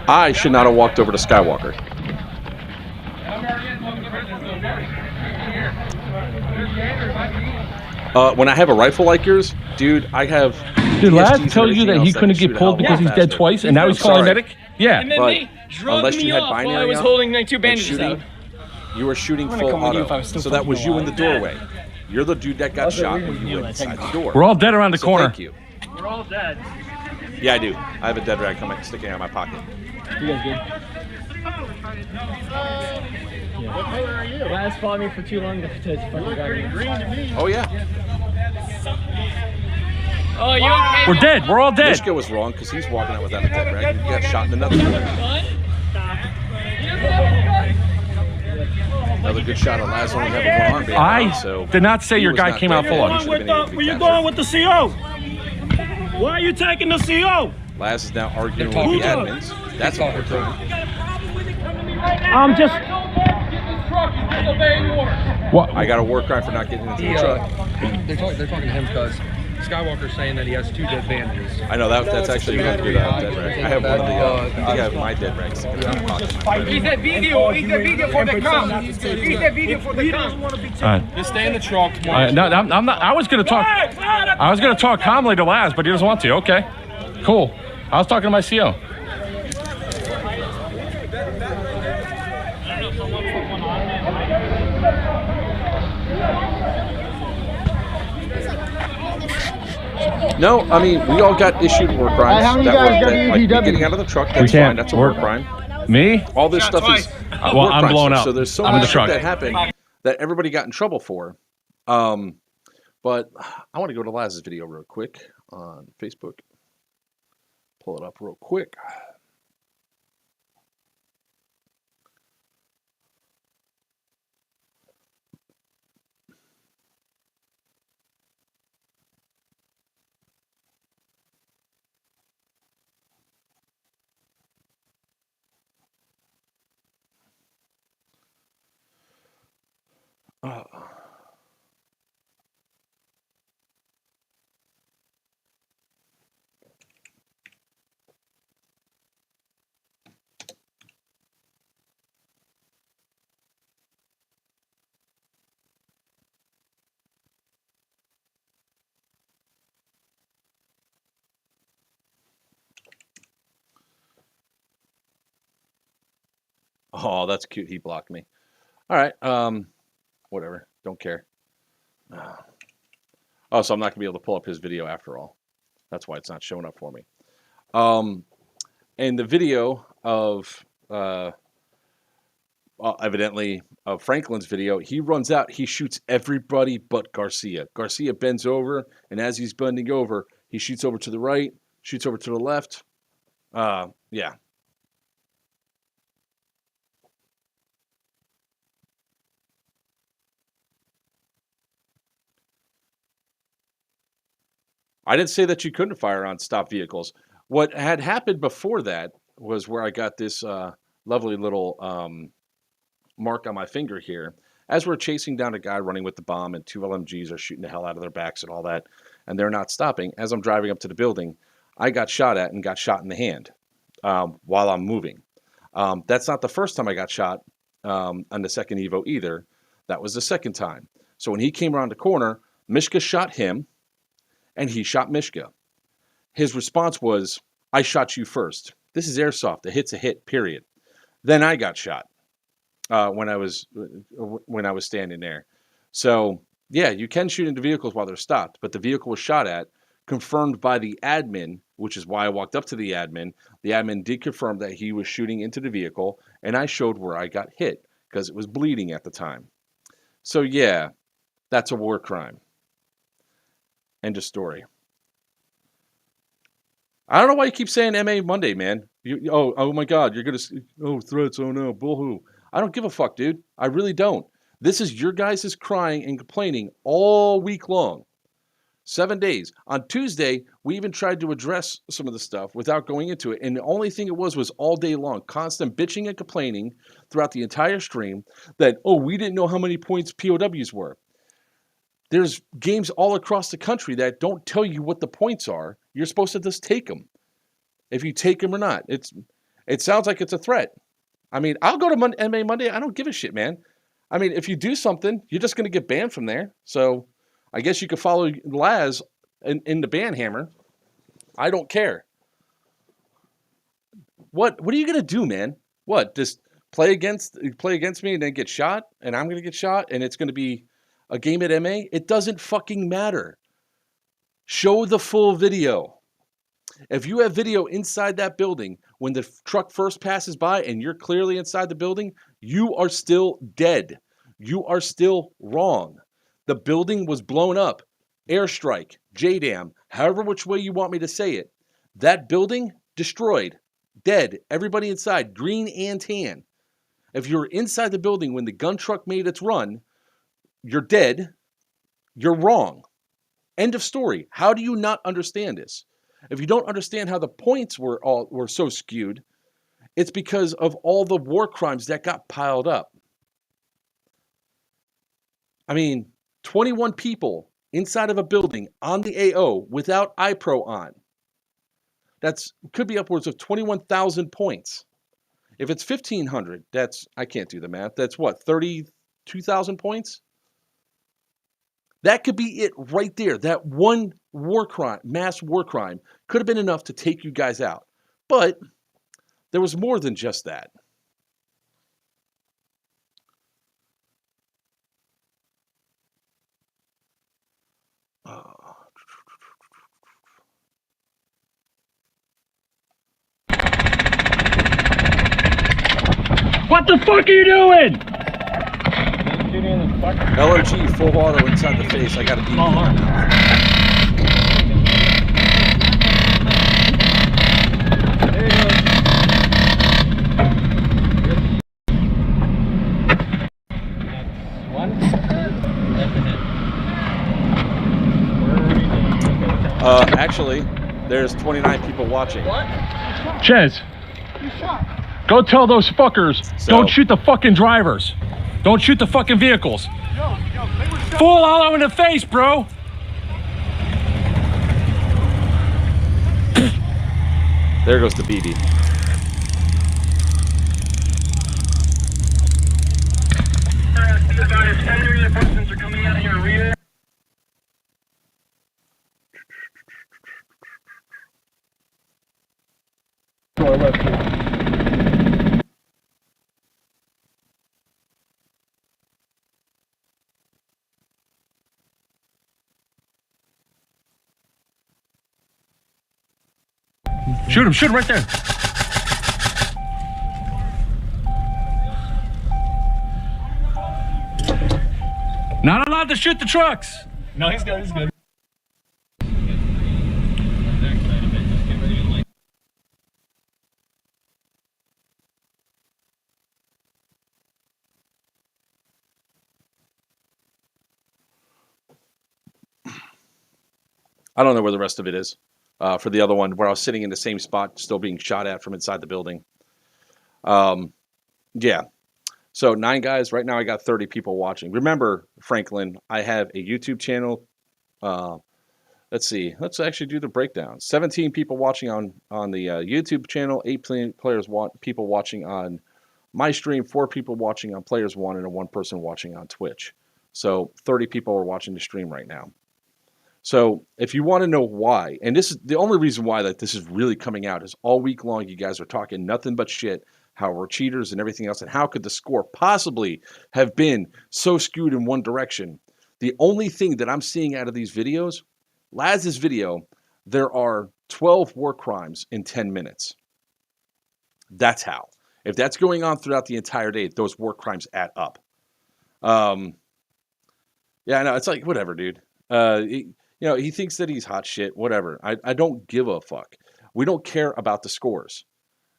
I should not have walked over to Skywalker. When I have a rifle like yours, dude, I have... Did Laz PSGs tell and you that everything he else couldn't can get shoot pulled a hell because of a he's lot dead faster. twice, and now he's calling Sorry. medic? Yeah. And then But they drugged unless me you had off while I binary was out holding like 2 and bandages shooting, out. you were shooting gonna full come with you auto. if I was still So that was fucking you in the alive. doorway. You're the dude that got shot when you went inside the door. We're all dead around the So corner. thank you. We're all dead. Yeah, I do. I have a dead rag coming sticking out of my pocket. You guys good? Laz followed me for too long to fucking grab me. Oh, yeah. Oh, you okay? We're dead. We're all dead. Mishka was wrong because he's walking out without a dead rag. He got shot in another door. Another good shot of Laz only having one arm being I out, so did not say he your was guy not came out dead full yet. on. He should have been able to be Where you captured. going with the CO? Why are you taking the CO? Laz is now arguing with the admins. That's what we're doing. I'm just... What? I got a war crime for not getting into the truck. They're talking to him because Skywalker's saying that he has 2 dead bandages. I know that's actually a good dead rag. I have one of the. I think I have my dead rags sticking out of my pocket. He said video for the count. He said video for the count. Just stay in the truck. No, I'm not. I was gonna talk. I was gonna talk calmly to Laz, but he doesn't want to. Okay, cool. I was talking to my CO. No, I mean we all got issued war crimes. How many That guys was got that, like, EDW? getting out of the truck. We That's can't. fine. That's a war crime. Me? All this stuff is Well, war I'm crimes. blown up. So there's so I'm in much the shit truck. that happened that everybody got in trouble for. But I want to go to Laz's video real quick on Facebook. Pull it up real quick. Oh, that's cute. He blocked me. All right. Whatever. Don't care. Oh, so I'm not going to be able to pull up his video after all. That's why it's not showing up for me. And the video of evidently of Franklin's video, he runs out, he shoots everybody but Garcia. Garcia bends over, and as he's bending over, he shoots over to the right, shoots over to the left. Yeah. I didn't say that you couldn't fire on stopped vehicles. What had happened before that was where I got this lovely little mark on my finger here. As we're chasing down a guy running with the bomb, and 2 LMGs are shooting the hell out of their backs and all that, and they're not stopping. As I'm driving up to the building, I got shot at and got shot in the hand while I'm moving. That's not the first time I got shot on the second Evo either. That was the second time. So when he came around the corner, Mishka shot him, and he shot Mishka. His response was, "I shot you first." This is airsoft. A hit's a hit, period. Then I got shot when I was standing there. So yeah, you can shoot into vehicles while they're stopped, but the vehicle was shot at, confirmed by the admin, which is why I walked up to the admin. The admin did confirm that he was shooting into the vehicle, and I showed where I got hit because it was bleeding at the time. So yeah, that's a war crime. End of story. I don't know why you keep saying MA Monday, man. Oh my God, you're gonna threats. Oh no, boohoo. I don't give a fuck, dude. I really don't. This is your guys' crying and complaining all week long. 7 days. On Tuesday, we even tried to address some of the stuff without going into it, and the only thing it was all day long, constant bitching and complaining throughout the entire stream that, oh, we didn't know how many points POWs were. There's games all across the country that don't tell you what the points are. You're supposed to just take them. If you take them or not. It sounds like it's a threat. I mean, I'll go to MA Monday. I don't give a shit, man. I mean, if you do something, you're just going to get banned from there. So I guess you could follow Laz in the ban hammer. I don't care. What are you going to do, man? What? Just play against me and then get shot? And I'm going to get shot? And it's going to be a game at MA? It doesn't fucking matter. Show the full video. If you have video inside that building when the truck first passes by and you're clearly inside the building, you are still dead. You are still wrong. The building was blown up. Airstrike, JDAM, however which way you want me to say it. That building destroyed. Dead. Everybody inside, green and tan. If you're inside the building when the gun truck made its run, you're dead. You're wrong. End of story. How do you not understand this? If you don't understand how the points were so skewed, it's because of all the war crimes that got piled up. I mean, 21 people inside of a building on the AO without iPro on. Could be upwards of 21,000 points. If it's 1,500, I can't do the math. That's what, 32,000 points? That could be it right there. That one war crime, mass war crime, could have been enough to take you guys out. But there was more than just that. What the fuck are you doing? LRG, full auto inside the face. I got to beat Actually, there's 29 people watching. What? Ches, go tell those fuckers, don't shoot the fucking drivers. Don't shoot the fucking vehicles. Full auto in the face, bro. There goes the BB. Are coming out here rear. Shoot him right there. allowed to shoot the trucks. No, he's good. He's good. I don't know where the rest of it is. For the other one, where I was sitting in the same spot, still being shot at from inside the building. Yeah. So 9 guys. Right now I got 30 people watching. Remember, Franklin, I have a YouTube channel. Let's see. Let's actually do the breakdown. 17 people watching on the YouTube channel, 8 people watching on my stream, 4 people watching on Players One, and 1 person watching on Twitch. So 30 people are watching the stream right now. So if you want to know why, and this is the only reason why that this is really coming out, is all week long you guys are talking nothing but shit, how we're cheaters and everything else, and how could the score possibly have been so skewed in one direction. The only thing that I'm seeing out of these videos, Laz's video, there are 12 war crimes in 10 minutes. That's how. If that's going on throughout the entire day, those war crimes add up. Yeah, I know. It's like, whatever, dude. He thinks that he's hot shit, whatever. I don't give a fuck. We don't care about the scores.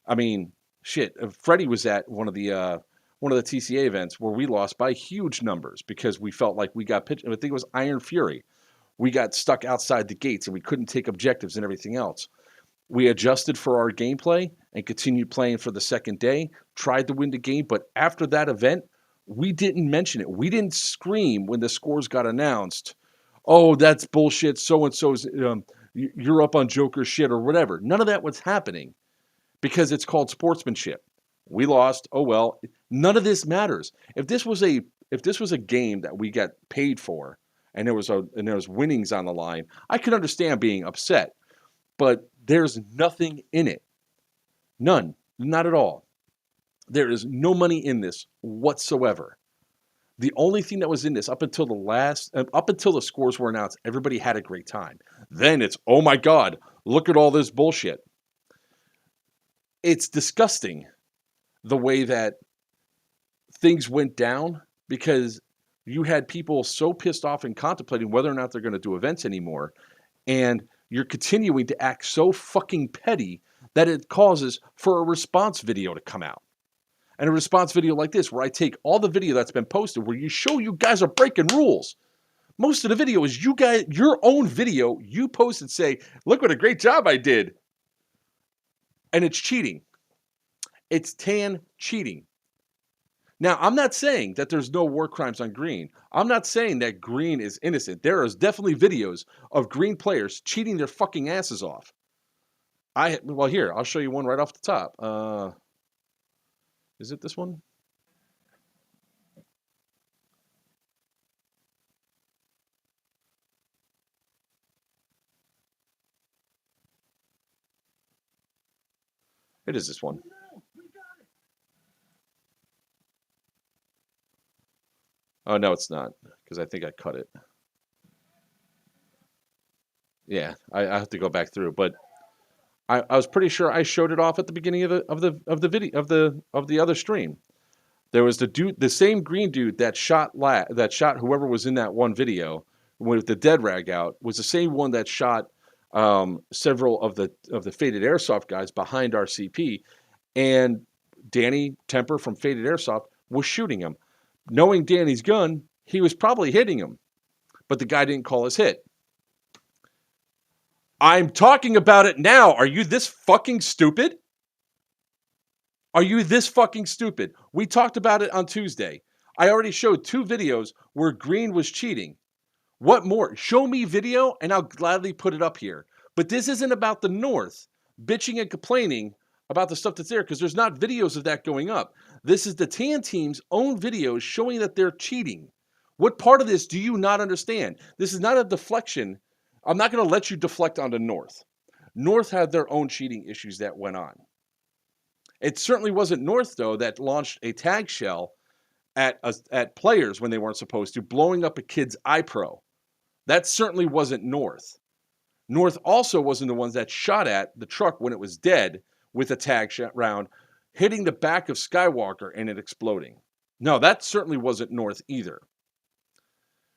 I mean, shit. Freddie was at one of the TCA events where we lost by huge numbers because we felt like we got pitched. I think it was Iron Fury. We got stuck outside the gates and we couldn't take objectives and everything else. We adjusted for our gameplay and continued playing for the second day, tried to win the game, but after that event, we didn't mention it. We didn't scream when the scores got announced, oh, that's bullshit, so-and-so's, you're up on Joker shit or whatever. None of that was happening because it's called sportsmanship. We lost, oh well. None of this matters. If this was a game that we got paid for and there was winnings on the line, I could understand being upset. But there's nothing in it. None. Not at all. There is no money in this whatsoever. The only thing that was in this up until the scores were announced, everybody had a great time. Then it's, oh my God, look at all this bullshit. It's disgusting the way that things went down because you had people so pissed off and contemplating whether or not they're going to do events anymore. And you're continuing to act so fucking petty that it causes for a response video to come out. And a response video like this, where I take all the video that's been posted, where you show you guys are breaking rules. Most of the video is you guys, your own video, you post and say, look what a great job I did. And it's cheating. It's tan cheating. Now, I'm not saying that there's no war crimes on green. I'm not saying that green is innocent. There is definitely videos of green players cheating their fucking asses off. Well, here, I'll show you one right off the top. Is it this one? It is this one. Oh, no, it's not, because I think I cut it. Yeah, I have to go back through, but I was pretty sure I showed it off at the beginning of the video of the other stream. There was the same green dude that shot whoever was in that one video with the dead rag out was the same one that shot several of the Faded Airsoft guys behind our CP, and Danny Temper from Faded Airsoft was shooting him. Knowing Danny's gun, he was probably hitting him, but the guy didn't call his hit. I'm talking about it now. Are you this fucking stupid? Are you this fucking stupid? We talked about it on Tuesday. I already showed 2 videos where green was cheating. What more? Show me video and I'll gladly put it up here. But this isn't about the North bitching and complaining about the stuff that's there because there's not videos of that going up. This is the tan team's own videos showing that they're cheating. What part of this do you not understand? This is not a deflection. I'm not going to let you deflect onto North. North had their own cheating issues that went on. It certainly wasn't North, though, that launched a tag shell at players when they weren't supposed to, blowing up a kid's iPro. That certainly wasn't North. North also wasn't the ones that shot at the truck when it was dead with a tag round, hitting the back of Skywalker and it exploding. No, that certainly wasn't North either.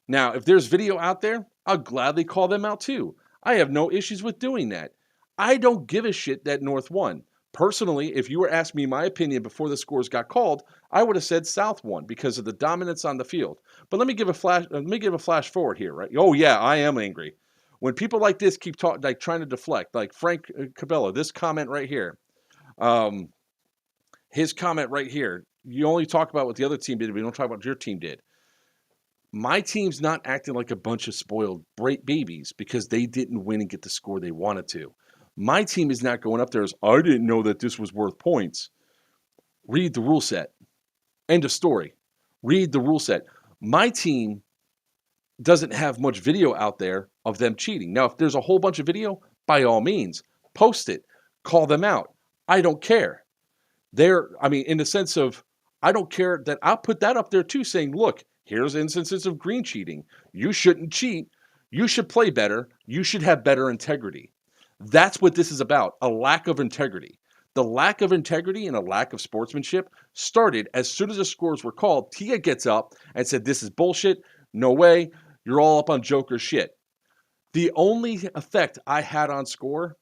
Now, if there's video out there, I'll gladly call them out too. I have no issues with doing that. I don't give a shit that North won. Personally, if you were asking me my opinion before the scores got called, I would have said South won because of the dominance on the field. But let me give a flash forward here, right? Oh yeah, I am angry. When people like this keep talking, like trying to deflect, like Frank Cabello, this comment right here, his comment right here. You only talk about what the other team did, but you don't talk about what your team did. My team's not acting like a bunch of spoiled babies because they didn't win and get the score they wanted to. My team is not going up there as, I didn't know that this was worth points. Read the rule set. End of story. Read the rule set. My team doesn't have much video out there of them cheating. Now, if there's a whole bunch of video, by all means, post it. Call them out. I don't care. In the sense of, I don't care that I'll put that up there too, saying, look, here's instances of green cheating. You shouldn't cheat. You should play better. You should have better integrity. That's what this is about, a lack of integrity. The lack of integrity and a lack of sportsmanship started as soon as the scores were called. Tia gets up and said, this is bullshit. No way. You're all up on Joker shit. The only effect I had on score,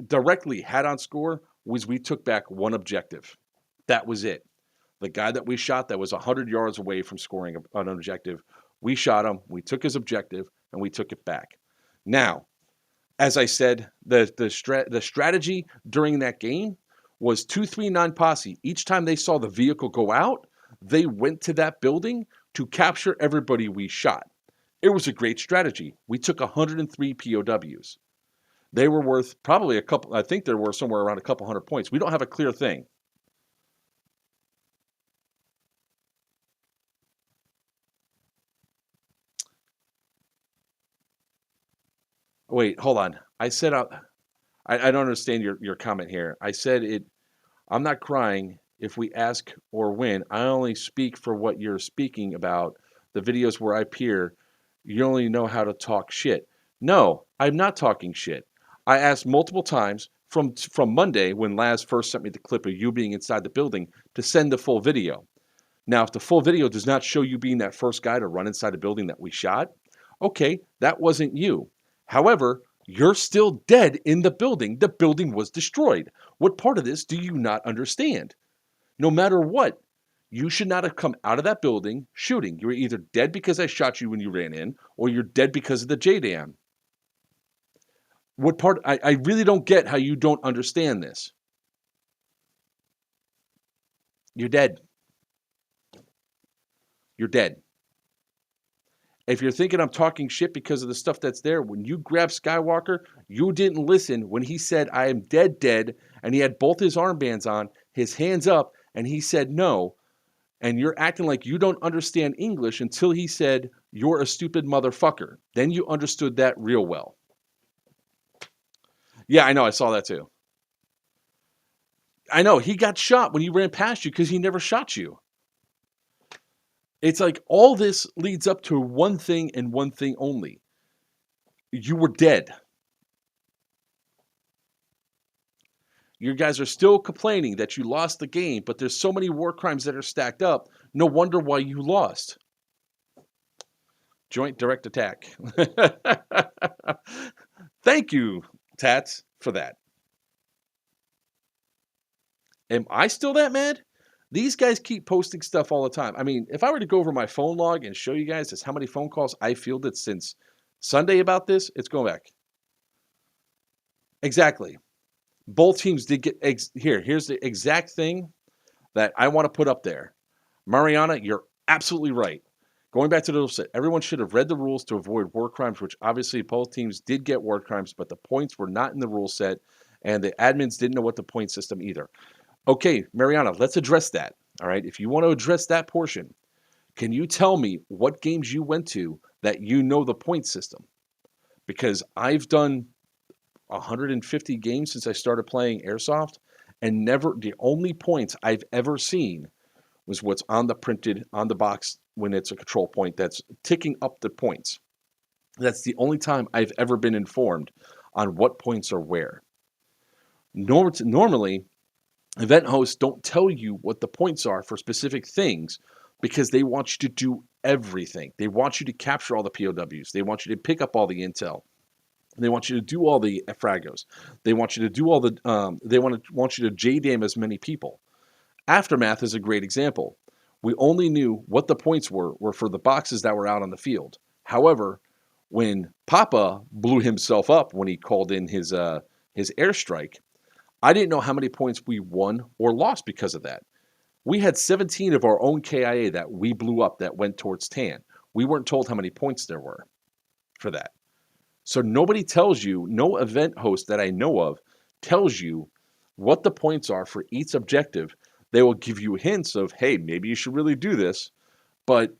directly had on score, was we took back one objective. That was it. The guy that we shot that was 100 yards away from scoring an objective, we shot him, we took his objective, and we took it back. Now, as I said, the strategy during that game was 2-3-9 posse. Each time they saw the vehicle go out, they went to that building to capture everybody we shot. It was a great strategy. We took 103 POWs. They were worth probably I think there were somewhere around a couple hundred points. We don't have a clear thing. Wait, hold on. I said I don't understand your comment here. I said I'm not crying if we ask or win. I only speak for what you're speaking about. The videos where I appear, you only know how to talk shit. No, I'm not talking shit. I asked multiple times from Monday when Laz first sent me the clip of you being inside the building to send the full video. Now, if the full video does not show you being that first guy to run inside the building that we shot, okay, that wasn't you. However, you're still dead in the building. The building was destroyed. What part of this do you not understand? No matter what, you should not have come out of that building shooting. You were either dead because I shot you when you ran in, or you're dead because of the JDAM. What part? I really don't get how you don't understand this. You're dead. You're dead. If you're thinking I'm talking shit because of the stuff that's there, when you grab Skywalker, you didn't listen when he said, I am dead, and he had both his armbands on, his hands up, and he said no, and you're acting like you don't understand English until he said, you're a stupid motherfucker. Then you understood that real well. Yeah, I know, I saw that too. I know, he got shot when he ran past you because he never shot you. It's like all this leads up to one thing and one thing only. You were dead. You guys are still complaining that you lost the game, but there's so many war crimes that are stacked up. No wonder why you lost. Joint direct attack. Thank you, Tats, for that. Am I still that mad? These guys keep posting stuff all the time. I mean, if I were to go over my phone log and show you guys just how many phone calls I fielded since Sunday about this, it's going back. Exactly. Both teams did get... Here's the exact thing that I want to put up there. Mariana, you're absolutely right. Going back to the rule set, everyone should have read the rules to avoid war crimes, which obviously both teams did get war crimes, but the points were not in the rule set, and the admins didn't know what the point system either. Okay, Mariana, let's address that. All right, if you want to address that portion, can you tell me what games you went to that you know the point system? Because I've done 150 games since I started playing Airsoft, and the only points I've ever seen was what's on the box when it's a control point that's ticking up the points. That's the only time I've ever been informed on what points are where. Normally, event hosts don't tell you what the points are for specific things, because they want you to do everything. They want you to capture all the POWs. They want you to pick up all the intel. They want you to do all the fragos. They want you to do all the. They want you to JDAM as many people. Aftermath is a great example. We only knew what the points were for the boxes that were out on the field. However, when Papa blew himself up when he called in his airstrike, I didn't know how many points we won or lost because of that. We had 17 of our own KIA that we blew up that went towards TAN. We weren't told how many points there were for that. So nobody tells you, no event host that I know of tells you what the points are for each objective. They will give you hints of, hey, maybe you should really do this. But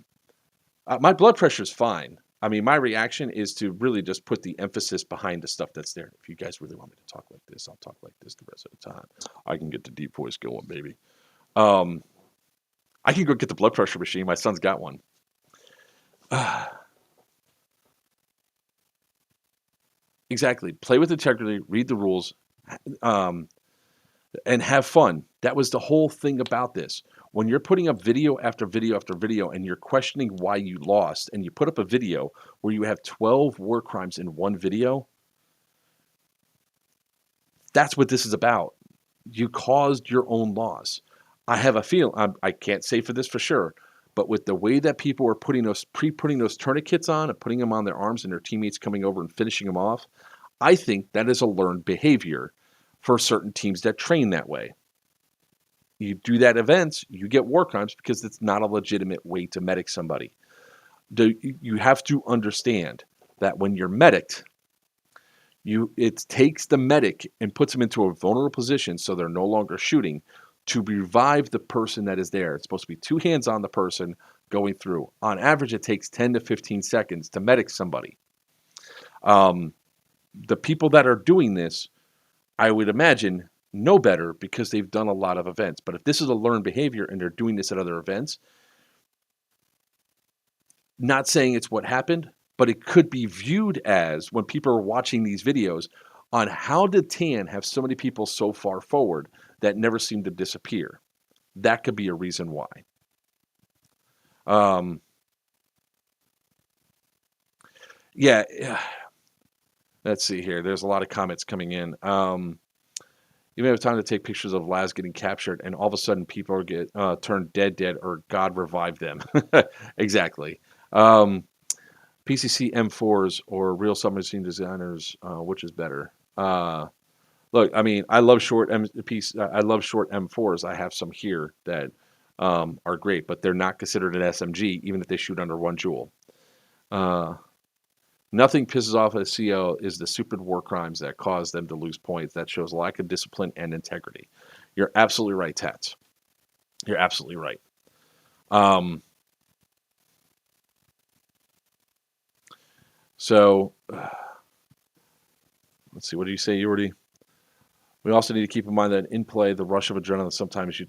my blood pressure is fine. I mean, my reaction is to really just put the emphasis behind the stuff that's there. If you guys really want me to talk like this, I'll talk like this the rest of the time. I can get the deep voice going, baby. I can go get the blood pressure machine. My son's got one. Exactly. Play with integrity, read the rules, and have fun. That was the whole thing about this. When you're putting up video after video after video and you're questioning why you lost, and you put up a video where you have 12 war crimes in one video, that's what this is about. You caused your own loss. I have a feeling, I can't say for this for sure, but with the way that people are putting those tourniquets on and putting them on their arms and their teammates coming over and finishing them off, I think that is a learned behavior for certain teams that train that way. You do that events, you get war crimes because it's not a legitimate way to medic somebody. You have to understand that when you're medicked, it takes the medic and puts them into a vulnerable position so they're no longer shooting to revive the person that is there. It's supposed to be 2 hands on the person going through. On average, it takes 10 to 15 seconds to medic somebody. The people that are doing this, I would imagine, know better because they've done a lot of events. But if this is a learned behavior and they're doing this at other events, not saying it's what happened, but it could be viewed as, when people are watching these videos, on how did TAN have so many people so far forward that never seem to disappear. That could be a reason why. Yeah. Let's see here. There's a lot of comments coming in. You may have time to take pictures of Laz getting captured, and all of a sudden people get turned dead, or God revive them. Exactly. PCC M4s or real submachine designers, which is better? Look, I mean, I love short M4s. I have some here that are great, but they're not considered an SMG, even if they shoot under 1 joule. Nothing pisses off a CO is the stupid war crimes that cause them to lose points. That shows lack of discipline and integrity. You're absolutely right, Tats. You're absolutely right. So, let's see. What do you say, Yordi? We also need to keep in mind that in play, the rush of adrenaline, sometimes you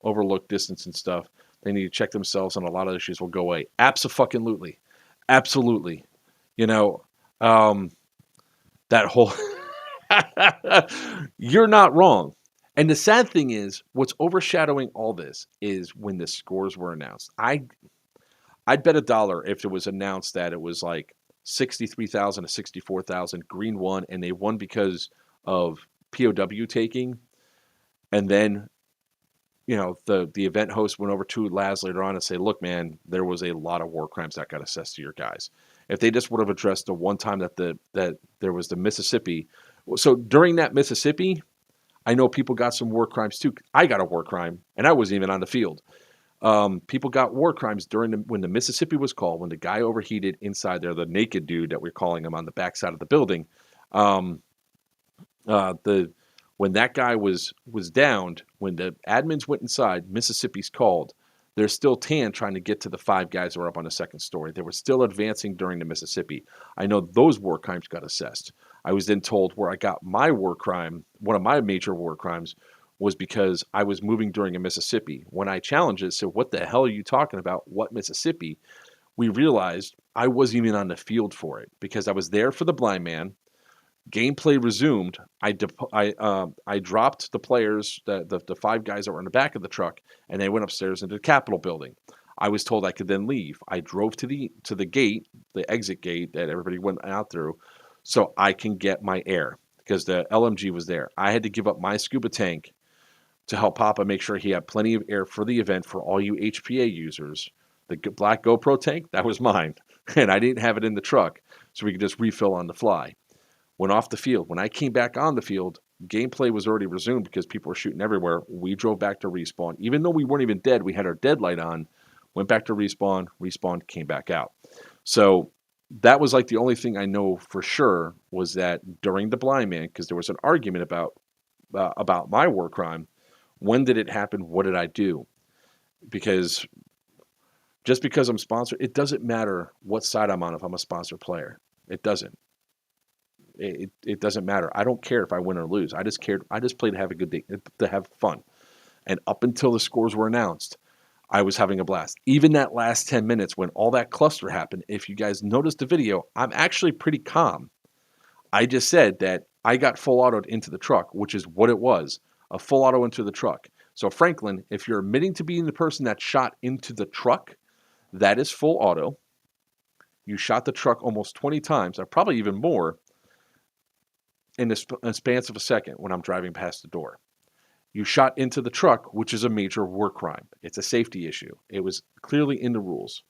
overlook distance and stuff. They need to check themselves, and a lot of issues will go away. Abso-fucking-lutely. Absolutely. You know, that whole... You're not wrong. And the sad thing is, what's overshadowing all this is when the scores were announced. I'd bet $1 if it was announced that it was like 63,000 to 64,000, Green won, and they won because of POW taking. And then, you know, the event host went over to Laz later on and say, look, man, there was a lot of war crimes that got assessed to your guys. If they just would have addressed the one time that there was the Mississippi. So during that Mississippi, I know people got some war crimes too. I got a war crime, and I wasn't even on the field. People got war crimes when the Mississippi was called, when the guy overheated inside there, the naked dude that we're calling him on the backside of the building. When that guy was downed, when the admins went inside, Mississippi's called. There's still TAN trying to get to the 5 guys who are up on the second story. They were still advancing during the Mississippi. I know those war crimes got assessed. I was then told where I got my war crime, one of my major war crimes, was because I was moving during a Mississippi. When I challenged it, so what the hell are you talking about? What Mississippi? We realized I wasn't even on the field for it because I was there for the blind man. Gameplay resumed. I dropped the players, the 5 guys that were in the back of the truck, and they went upstairs into the Capitol building. I was told I could then leave. I drove to the gate, the exit gate that everybody went out through, so I can get my air because the LMG was there. I had to give up my scuba tank to help Papa make sure he had plenty of air for the event for all you HPA users. The black GoPro tank, that was mine, and I didn't have it in the truck, so we could just refill on the fly. Went off the field. When I came back on the field, gameplay was already resumed because people were shooting everywhere. We drove back to respawn. Even though we weren't even dead, we had our dead light on, went back to respawn, came back out. So that was like the only thing I know for sure was that during the blind man, because there was an argument about my war crime. When did it happen? What did I do? Because just because I'm sponsored, it doesn't matter what side I'm on if I'm a sponsored player. It doesn't. It doesn't matter. I don't care if I win or lose. I just played to have a good day, to have fun. And up until the scores were announced, I was having a blast. Even that last 10 minutes when all that cluster happened, if you guys noticed the video, I'm actually pretty calm. I just said that I got full autoed into the truck, which is what it was, a full auto into the truck. So Franklin, if you're admitting to being the person that shot into the truck, that is full auto. You shot the truck almost 20 times, or probably even more, in the span of a second when I'm driving past the door. You shot into the truck, which is a major war crime. It's a safety issue. It was clearly in the rules.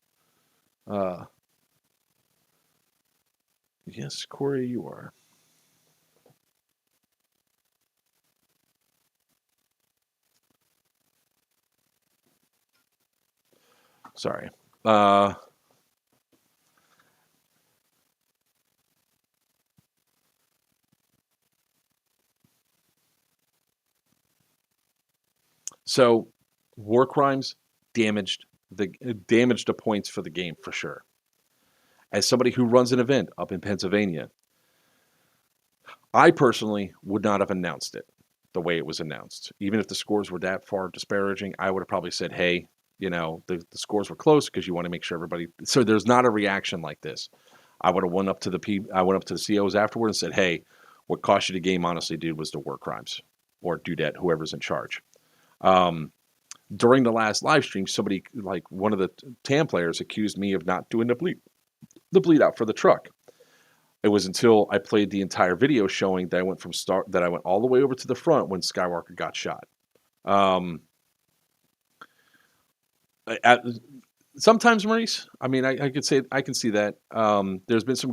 Yes, Corey, you are. Sorry. So, war crimes damaged the points for the game for sure. As somebody who runs an event up in Pennsylvania, I personally would not have announced it the way it was announced. Even if the scores were that far disparaging, I would have probably said, hey, the scores were close because you want to make sure everybody. So there's not a reaction like this. I would have went up to the COs afterward and said, hey, what cost you the game, honestly, dude, was the war crimes or dudette, whoever's in charge. During the last live stream, somebody, like one of the TAM players, accused me of not doing the bleed out for the truck. It was until I played the entire video showing that I went all the way over to the front when Skywalker got shot. Sometimes, Maurice, I mean, I could say I can see that. There's been some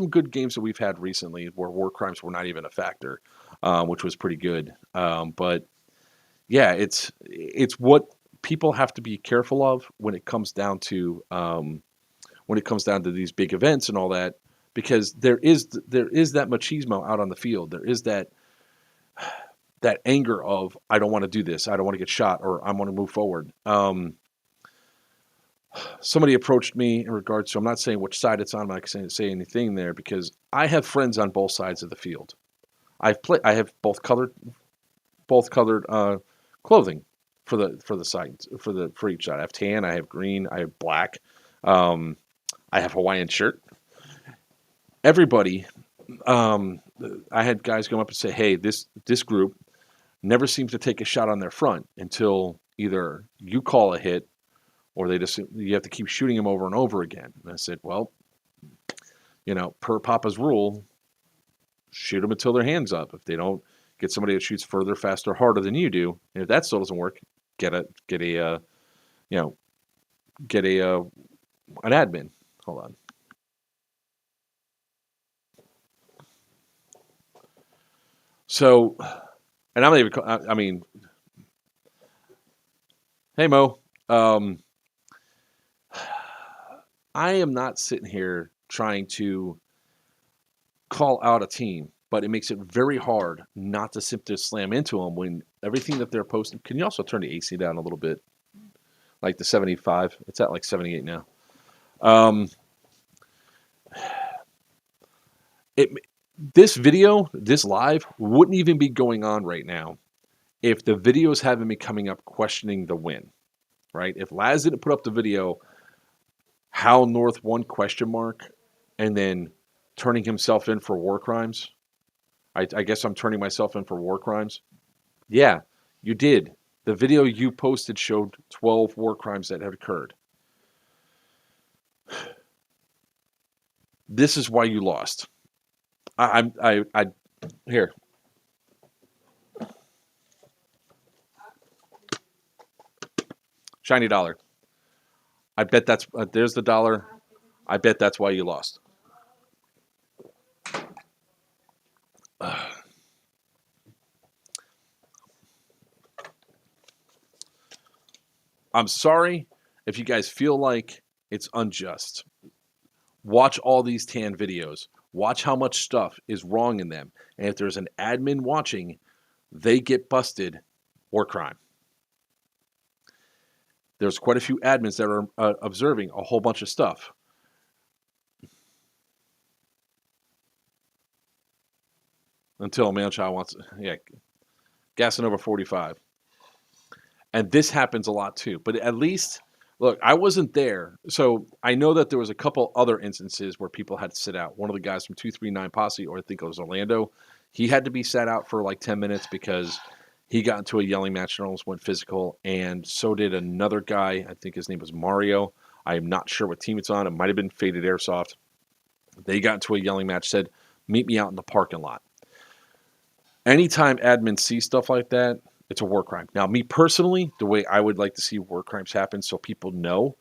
good games that we've had recently where war crimes were not even a factor, which was pretty good. But yeah, it's what people have to be careful of when it comes down to these big events and all that, because there is that machismo out on the field. There is that anger of, I don't want to do this, I don't want to get shot, or I want to move forward. Somebody approached me in regards to, I'm not saying which side it's on, I'm not going to say anything there, because I have friends on both sides of the field. I have both colored clothing for the sides, for each side. I have tan, I have green, I have black, I have Hawaiian shirt. Everybody, I had guys come up and say, hey, this group never seems to take a shot on their front until either you call a hit or you have to keep shooting them over and over again. And I said, well, per Papa's rule, shoot them until their hand's up. If they don't, get somebody that shoots further, faster, harder than you do. And if that still doesn't work, get an admin. Hold on. So, and I'm not even, I mean, hey Mo, I am not sitting here trying to call out a team, but it makes it very hard not to simply slam into them when everything that they're posting. Can you also turn the AC down a little bit? Like the 75, it's at like 78 now. This video, this live, wouldn't even be going on right now if the videos haven't been coming up questioning the win, right? If Laz didn't put up the video, how North won ? And then turning himself in for war crimes. I guess I'm turning myself in for war crimes. Yeah, you did. The video you posted showed 12 war crimes that had occurred. This is why you lost. Here. Shiny dollar. I bet that's, there's the dollar. I bet that's why you lost. I'm sorry if you guys feel like it's unjust. Watch all these tan videos. Watch how much stuff is wrong in them. And if there's an admin watching, they get busted or crime. There's quite a few admins that are observing a whole bunch of stuff. Until a man-child wants, yeah, gassing over 45. And this happens a lot too. But at least, look, I wasn't there. So I know that there was a couple other instances where people had to sit out. One of the guys from 239 Posse, or I think it was Orlando, he had to be sat out for like 10 minutes because he got into a yelling match and almost went physical. And so did another guy. I think his name was Mario. I am not sure what team it's on. It might have been Faded Airsoft. They got into a yelling match, said, meet me out in the parking lot. Anytime admins see stuff like that, it's a war crime. Now, me personally, the way I would like to see war crimes happen so people know,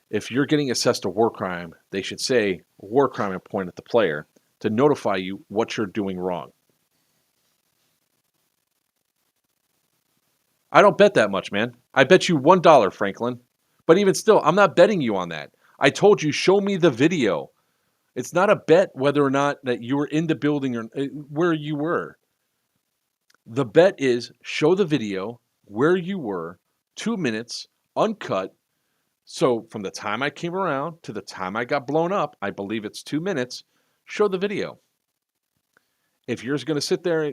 if you're getting assessed a war crime, they should say war crime and point at the player to notify you what you're doing wrong. I don't bet that much, man. I bet you $1, Franklin. But even still, I'm not betting you on that. I told you, show me the video. It's not a bet whether or not that you were in the building or where you were. The bet is show the video where you were, 2 minutes, uncut. So from the time I came around to the time I got blown up, I believe it's 2 minutes, show the video. If you're going to sit there,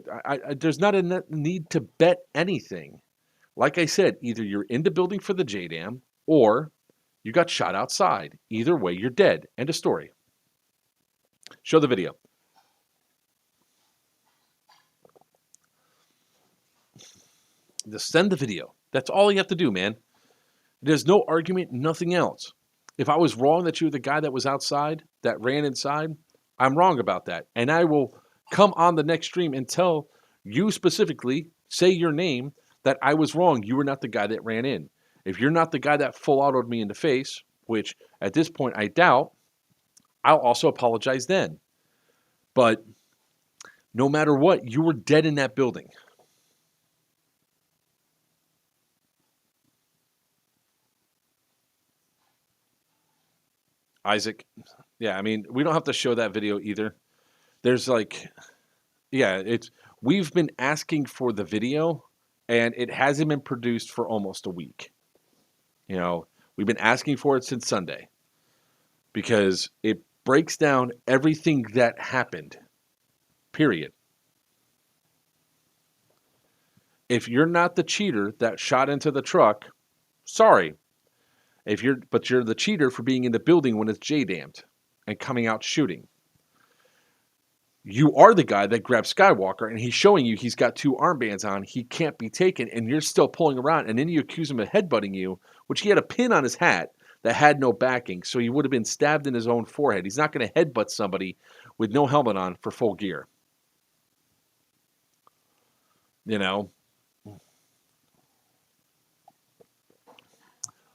there's not a need to bet anything. Like I said, either you're in the building for the JDAM or you got shot outside. Either way, you're dead. End of story. Show the video. Just send the video. That's all you have to do, man. There's no argument, nothing else. If I was wrong that you were the guy that was outside, that ran inside, I'm wrong about that. And I will come on the next stream and tell you specifically, say your name, that I was wrong. You were not the guy that ran in. If you're not the guy that full autoed me in the face, which at this point I doubt, I'll also apologize then. But no matter what, you were dead in that building. Isaac, yeah, I mean, we don't have to show that video either. There's like, yeah, we've been asking for the video, and it hasn't been produced for almost a week. You know, we've been asking for it since Sunday because it breaks down everything that happened, period. If you're not the cheater that shot into the truck, sorry. But you're the cheater for being in the building when it's JDAM'd and coming out shooting. You are the guy that grabbed Skywalker and he's showing you he's got 2 armbands on. He can't be taken and you're still pulling around. And then you accuse him of headbutting you, which he had a pin on his hat that had no backing. So he would have been stabbed in his own forehead. He's not going to headbutt somebody with no helmet on for full gear. You know?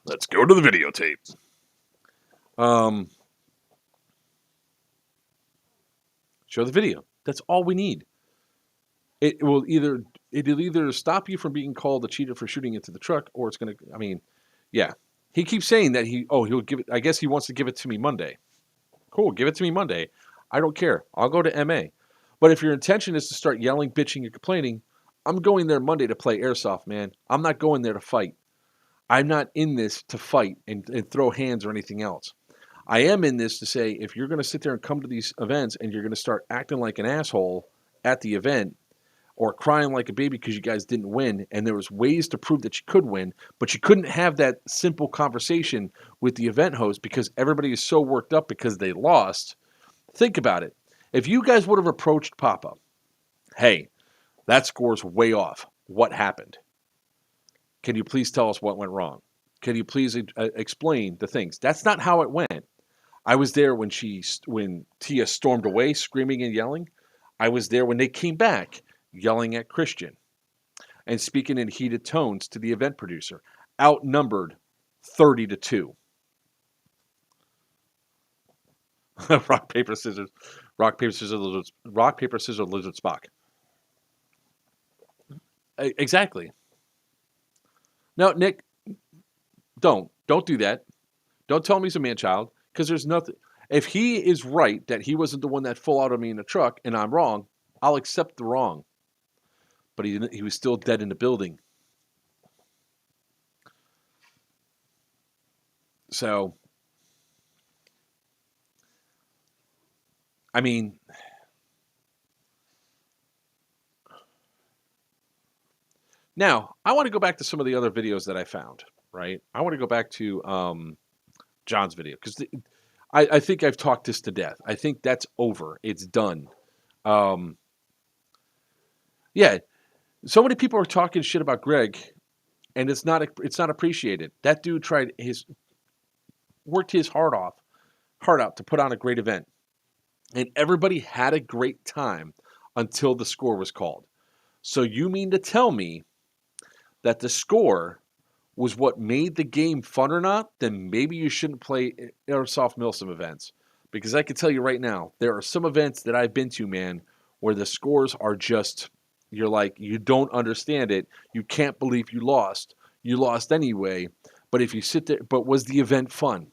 Let's go to the videotape. Show the video. That's all we need. It'll either stop you from being called a cheater for shooting into the truck, or it's gonna. I mean, yeah. He keeps saying that he'll give it. I guess he wants to give it to me Monday. Cool, give it to me Monday. I don't care. I'll go to MA. But if your intention is to start yelling, bitching, and complaining, I'm going there Monday to play airsoft, man. I'm not going there to fight. I'm not in this to fight and throw hands or anything else. I am in this to say, if you're going to sit there and come to these events and you're going to start acting like an asshole at the event or crying like a baby because you guys didn't win, and there was ways to prove that you could win, but you couldn't have that simple conversation with the event host because everybody is so worked up because they lost, think about it. If you guys would have approached Papa, hey, that score's way off. What happened? Can you please tell us what went wrong? Can you please explain the things? That's not how it went. I was there when Tia stormed away, screaming and yelling. I was there when they came back, yelling at Christian and speaking in heated tones to the event producer, outnumbered 30-2. Rock, paper, scissors. Rock, paper, scissors, lizard. Rock, paper, scissors, lizard, Spock. Exactly. No, Nick, don't do that. Don't tell me he's a man-child, because there's nothing. If he is right that he wasn't the one that fell out on me in the truck, and I'm wrong, I'll accept the wrong. But he was still dead in the building. So, I mean, now I want to go back to some of the other videos that I found, right? I want to go back to John's video, because I think I've talked this to death. I think that's over. It's done. Yeah, so many people are talking shit about Greg, and it's not appreciated. That dude worked his heart out to put on a great event. And everybody had a great time until the score was called. So you mean to tell me that the score was what made the game fun or not? Then maybe you shouldn't play Airsoft Milsim events. Because I can tell you right now, there are some events that I've been to, man, where the scores are just, you're like, you don't understand it. You can't believe you lost. You lost anyway. But if you sit there, but was the event fun?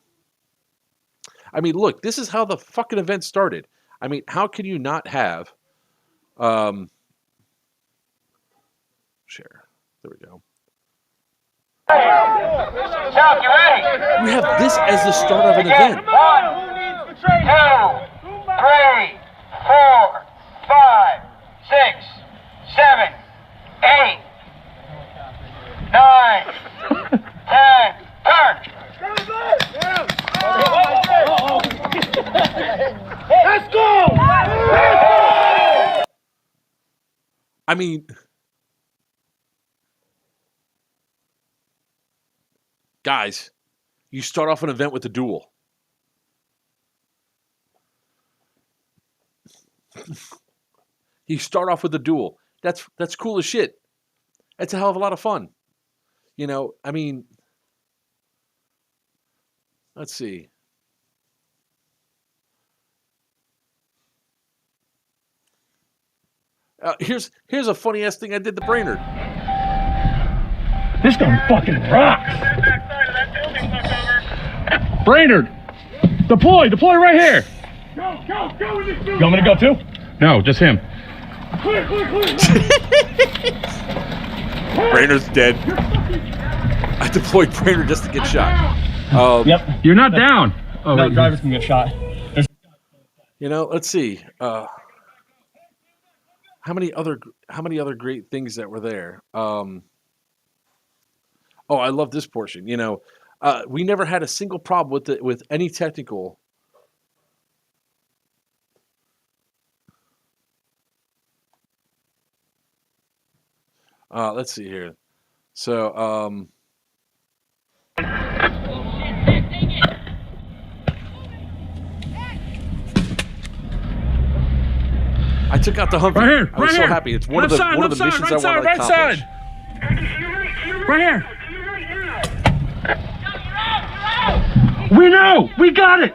I mean, look, this is how the fucking event started. I mean, how can you not have, share, there we go. Chuck, you ready? We have this as the start of an event. 1, 2, 3, 4, 5, 6, 7, 8, 9, 10, turn! Let's go! I mean, guys, you start off an event with a duel. You start off with a duel. That's cool as shit. That's a hell of a lot of fun. You know, I mean, let's see. Here's a funny ass thing I did to Brainerd. This gun fucking rocks. Brainerd, deploy right here. Go in this You want me to go too? No, just him. Clear. Brainerd's dead. I deployed Brainerd just to get shot. Yep. You're not down. Oh, No, drivers can get shot. You know, let's see. How many other great things that were there? Oh, I love this portion. You know, we never had a single problem with any technical. Let's see here. So, I took out the Humvee. Right here. I was so happy. It's one of the missions I wanted to accomplish. Right here. We know. We got it.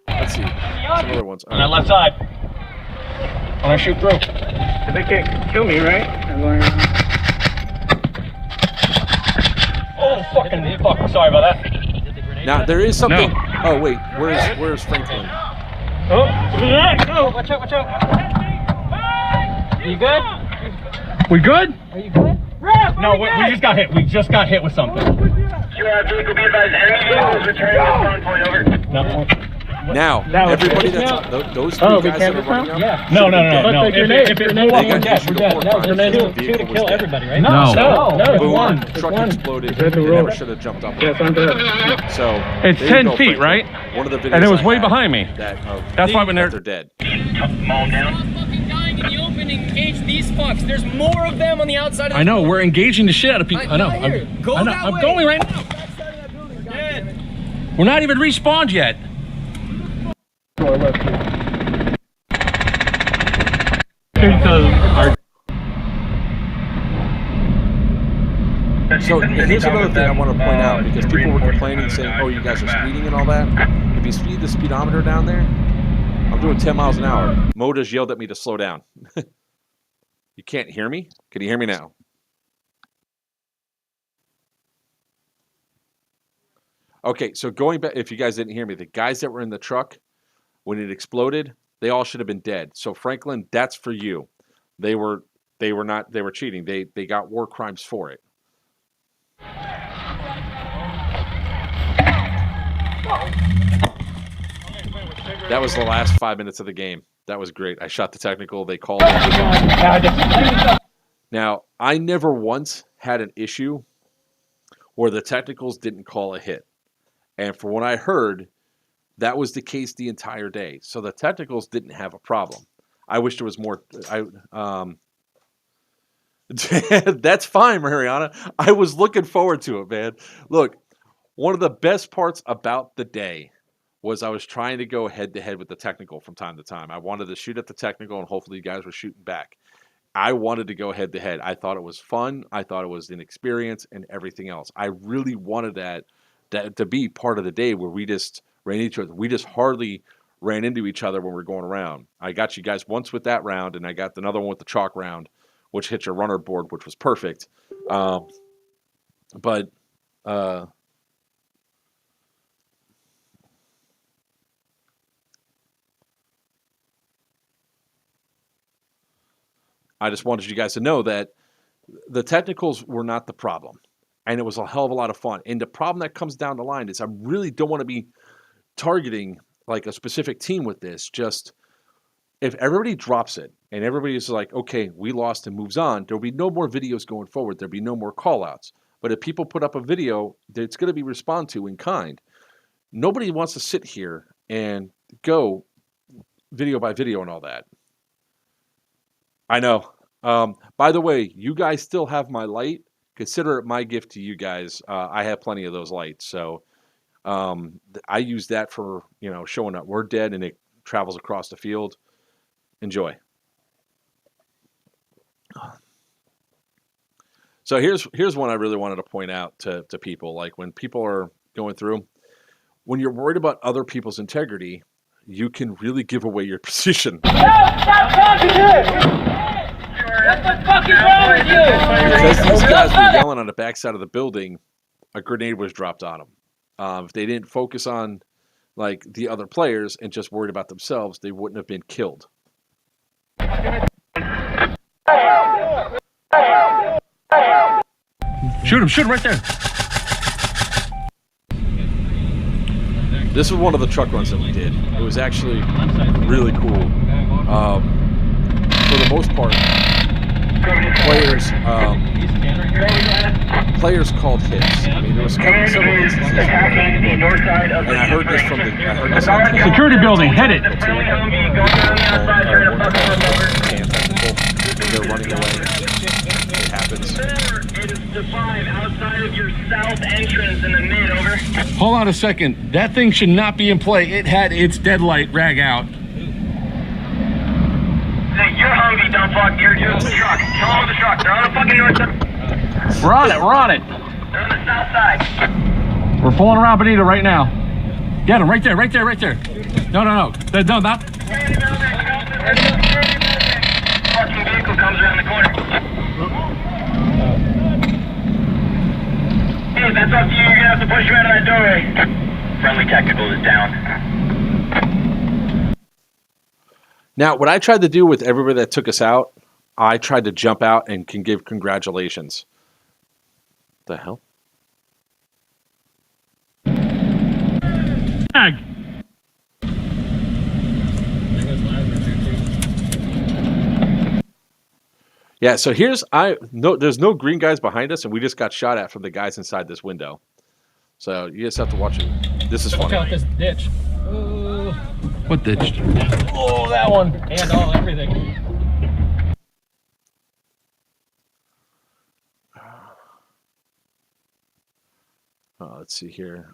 Let's see. Some other ones. On that left side. I'm gonna shoot through. They can't kill me, right? Oh, fuck. Sorry about that. Now there is something. No. Oh wait, where's Franklin? Oh, no. Watch out. You good? We good? Are you good? No, we just got hit. We just got hit with something. You have vehicle be advised. Enemy vehicles returning to spawn point, over. No. Now, Now it's everybody ready that's now? those three Oh, we guys can't that are running up. Yeah. No. If it blew up, we're dead. We're dead. No, The two vehicle to was kill dead. everybody, right? No. It's Boom, one. truck exploded. It's They never should have jumped up. Yes, I'm dead. So It's there you 10 go, feet, Franklin. right? One of the videos And it was I way had behind me. That's why when they're they're dead. Mom down. Fucking dying in the open and engage these fucks. There's more of them on the outside of the I know, building. we're engaging the shit out of people. I know. Go I know. that I'm way. going right now. Backside of that building. Dead. We're not even respawned yet. So here's another thing I want to point out, because people were complaining saying, oh, you guys are speeding and all that. If you speed the speedometer down there, I'm doing 10 miles an hour. Mo just yelled at me to slow down. You can't hear me? Can you hear me now? Okay, so going back, if you guys didn't hear me, the guys that were in the truck, when it exploded, they all should have been dead. So Franklin, that's for you. They were cheating. They got war crimes for it. That was the last 5 minutes of the game. That was great. I shot the technical. They called it. Now, I never once had an issue where the technicals didn't call a hit. And from what I heard, that was the case the entire day. So the technicals didn't have a problem. I wish there was more. That's fine, Mariana. I was looking forward to it, man. Look, one of the best parts about the day was I was trying to go head-to-head with the technical from time to time. I wanted to shoot at the technical, and hopefully you guys were shooting back. I wanted to go head-to-head. I thought it was fun. I thought it was an experience and everything else. I really wanted that to be part of the day where we just ran into each other. We just hardly ran into each other when we were going around. I got you guys once with that round, and I got another one with the chalk round, which hit your runner board, which was perfect. I just wanted you guys to know that the technicals were not the problem, and it was a hell of a lot of fun. And the problem that comes down the line is I really don't want to be targeting like a specific team with this. Just if everybody drops it and everybody's like, okay, we lost and moves on, there'll be no more videos going forward. There'll be no more call-outs. But if people put up a video, it's going to be responded to in kind. Nobody wants to sit here and go video by video and all that. I know. By the way, you guys still have my light. Consider it my gift to you guys. I have plenty of those lights. So I use that for, showing up. We're dead and it travels across the field. Enjoy. So here's one I really wanted to point out to people. Like when people are going through, when you're worried about other people's integrity, you can really give away your position. Stop talking to him! What the fuck is wrong with you? Because these guys were yelling on the backside of the building, a grenade was dropped on them. If they didn't focus on like the other players and just worried about themselves, they wouldn't have been killed. Shoot him right there. This was one of the truck runs that we did. It was actually really cool. For the most part, players called hits. I mean, there was several instances. And I heard this from the Security building, hit it. They're running away. It happens. It is to 5 outside of your south entrance in the mid, over. Hold on a second. That thing should not be in play. It had its deadlight rag out. Hey, you're hungry, dumb fuck. You're the truck. Tell them the truck. They're on the fucking north side. We're on it. They're on the south side. We're pulling around Bonita right now. Get him right there. No, not. Fucking vehicle comes around the corner. Hey, that's up to you. You're gonna have to push him out of that doorway. Friendly technical is down. Now, what I tried to do with everybody that took us out, I tried to jump out and can give congratulations. The hell? Yeah, so there's no green guys behind us, and we just got shot at from the guys inside this window. So you just have to watch it. This is Look funny. out this ditch. What ditch? Oh, that one. And all, everything. Let's see here.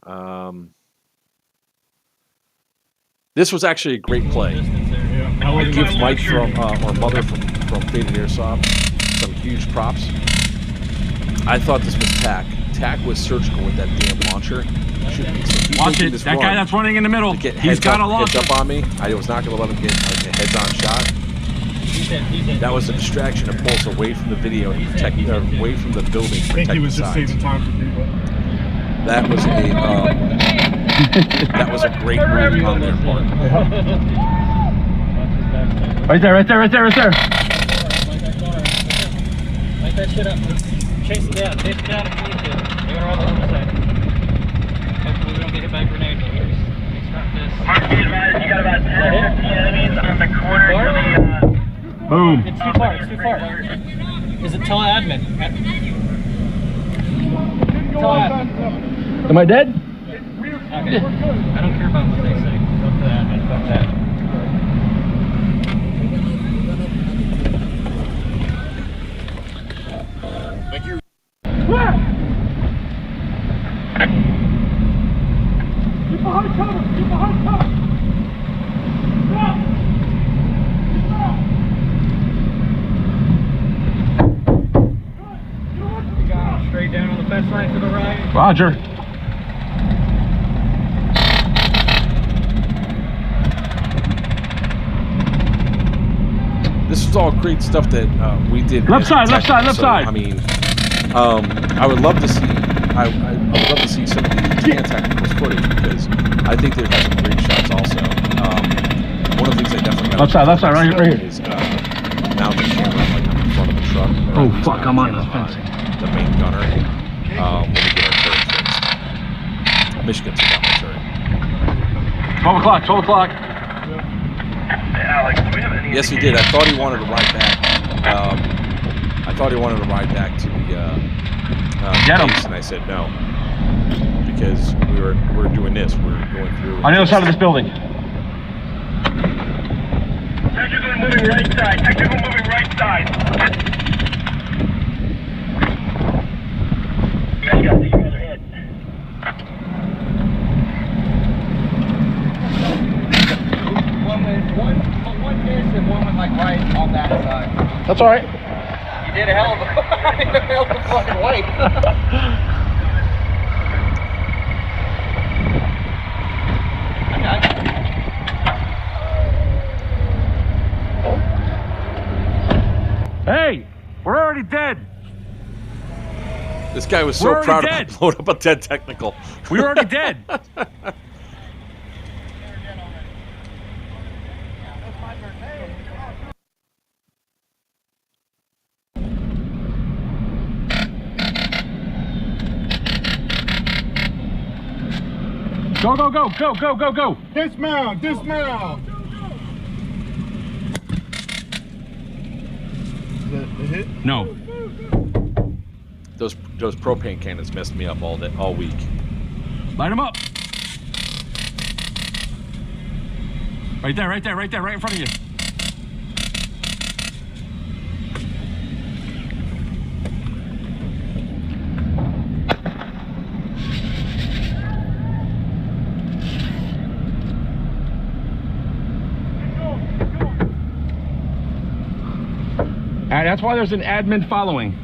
This was actually a great play. It gives Mike from or Mother from Faded Airsoft some huge props. I thought this was Tack. Tack was surgical with that damn launcher. Watch it. That guy that's running in the middle. He's got a launcher. Heads up on me. I was not going to let him get like, a heads-on shot. That was a distraction to pull us away from the video and protect, away from the building. I think he was just saving time for people. That was a great move on their part. Right there. Light that shit up. Chase it down. Chase it down and finish it. They're gonna run the other side. Hopefully we don't get hit by a grenade. Stop this. You got about 10 or 15 enemies on the corner of the... Boom. It's too far. Is it tell admin? Tell admin. Am I dead? Okay. I don't care about what they say. Go to admin. Fuck that. Straight down on the fence line to the right. Roger. This is all great stuff that we did. Left side. I mean, I would love to see. I would love to see some of the technical footage because I think they've had some great shots also. One of the things I definitely got Left side, right here. is mount the camera like on the front of the truck. Oh fuck! I'm on the fence. The main gunner. When we get our turret fixed. Michigan took out my turret. 12 o'clock. Alex, do we have any... Yes, he did. I thought he wanted to ride back. To the Get him. base, and I said no because we're doing this. We're going through. On the other side of this building. Tactical moving right side. You guys got the other head. One miss and one went like right on that side. That's all right. You did a hell of a fucking wipe. Hey, we're already dead. This guy was so proud of blowing up a dead technical. We were already dead. Go. Dismount. No. Is it? No. Those propane cannons messed me up all week. Light them up. Right there, right in front of you. That's why there's an admin following.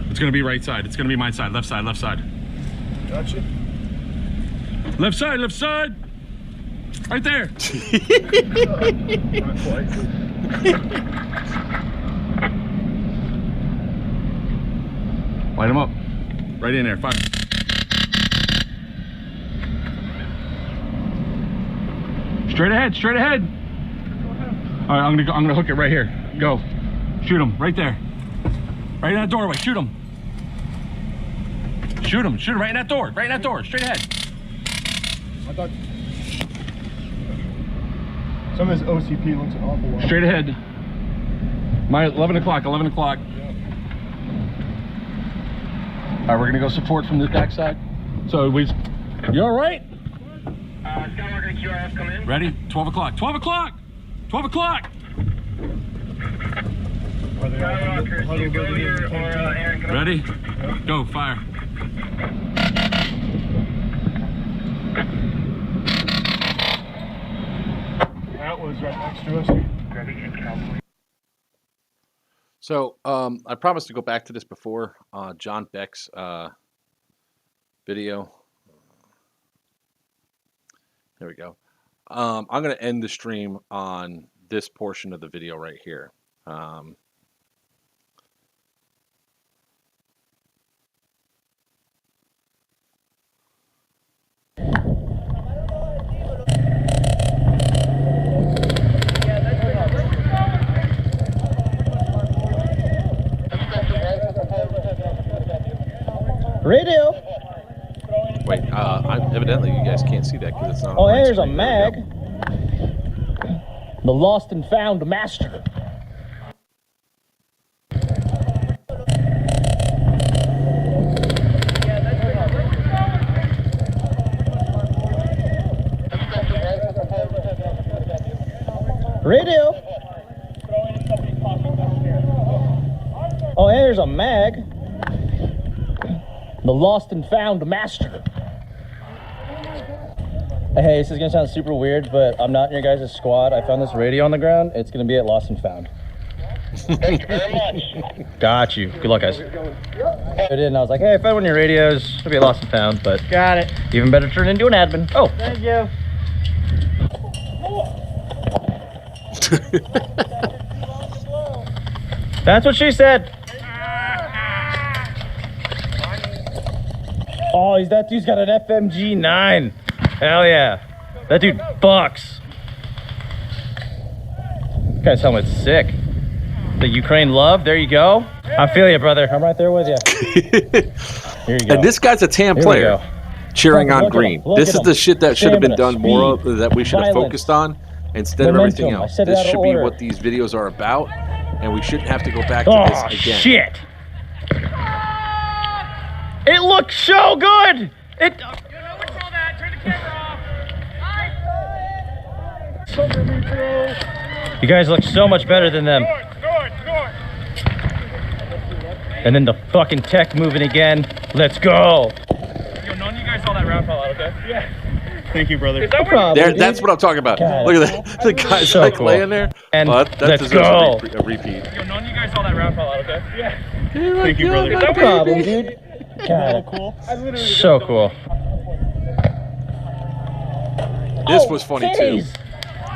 It's gonna be right side. It's gonna be my side. Left side. Gotcha. Left side. Right there. Not quite. Light them up. Right in there. Fire. Straight ahead. All right, I'm gonna hook it right here. Go. Shoot him right there. Right in that doorway. Shoot him right in that door. Straight ahead. I thought... Some of this OCP looks an awful lot. Straight ahead. My 11 o'clock, 11 o'clock. All right, we're gonna go support from the backside. So you all right? Skywalker QRF, come in. Ready? 12 o'clock, 12 o'clock, 12 o'clock. Skywalker, do you go here or Aaron, come in? Ready? Go, fire. That was right next to us. So I promised to go back to this before John Beck's video. There we go. I'm going to end the stream on this portion of the video right here. Radio. Wait, evidently you guys can't see that because it's not. Oh, on my here's a screen. mag. The lost and found master. Radio. Oh, here's a mag. The lost and found master. Hey, this is gonna sound super weird, but I'm not in your guys' squad. I found this radio on the ground. It's gonna be at Lost and Found. Thank you very much. Got you. Good luck, guys. I did, and I was like, hey, I found one of your radios. It'll be at Lost and Found, but got it. Even better, turn into an admin. Oh, thank you. That's what she said. Oh, that dude's got an FMG 9. Hell yeah. That dude bucks. This guy's helmet's sick. The Ukraine love, there you go. I feel you, brother. I'm right there with you. Here you go. And this guy's a TAM player cheering on green. This is the shit that should have been done more of, that we should have focused on instead of everything else. This should be what these videos are about, and we shouldn't have to go back to this again. Shit. It looks so good. It. You guys look so much better than them. And then the fucking tech moving again. Let's go. Yo, none of you guys saw that round fall out, okay? Yeah. Thank you, brother. No problem, That's what I'm talking about. God. Look at that. The guy's So like cool. laying there. And that let's deserves go. a repeat. Yo, none of you guys saw that round fall out, okay? Yeah. Thank you, brother. No problem, dude. God. Cool. So cool. This was funny titties. too.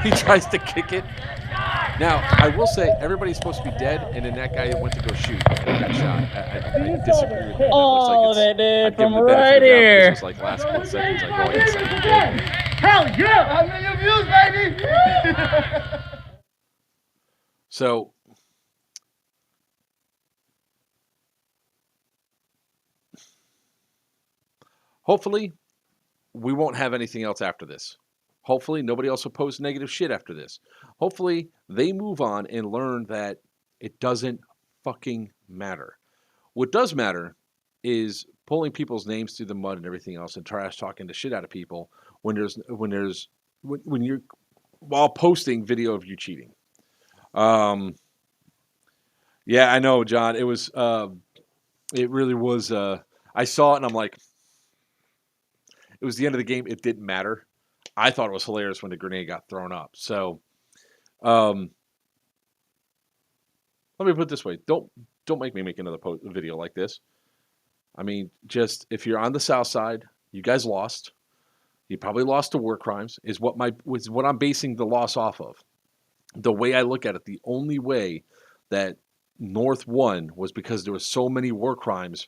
He tries to kick it. Now, I will say, everybody's supposed to be dead, and then that guy went to go shoot and got shot. I disagree with that. Oh, That they looks like did from I'd give him the benefit right of the doubt here. because it was like last split seconds, like, oh, yes, I did. Hell yeah! I'm in your views, baby! So, hopefully, we won't have anything else after this. Hopefully, nobody else will post negative shit after this. Hopefully, they move on and learn that it doesn't fucking matter. What does matter is pulling people's names through the mud and everything else and trash talking the shit out of people when you're while posting video of you cheating. Yeah, I know, John. It was it really was I saw it and I'm like, it was the end of the game. It didn't matter. I thought it was hilarious when the grenade got thrown up. So, let me put it this way: don't make me make another video like this. I mean, just if you're on the south side, you guys lost. You probably lost to war crimes. Is what I'm basing the loss off of. The way I look at it, the only way that North won was because there was so many war crimes.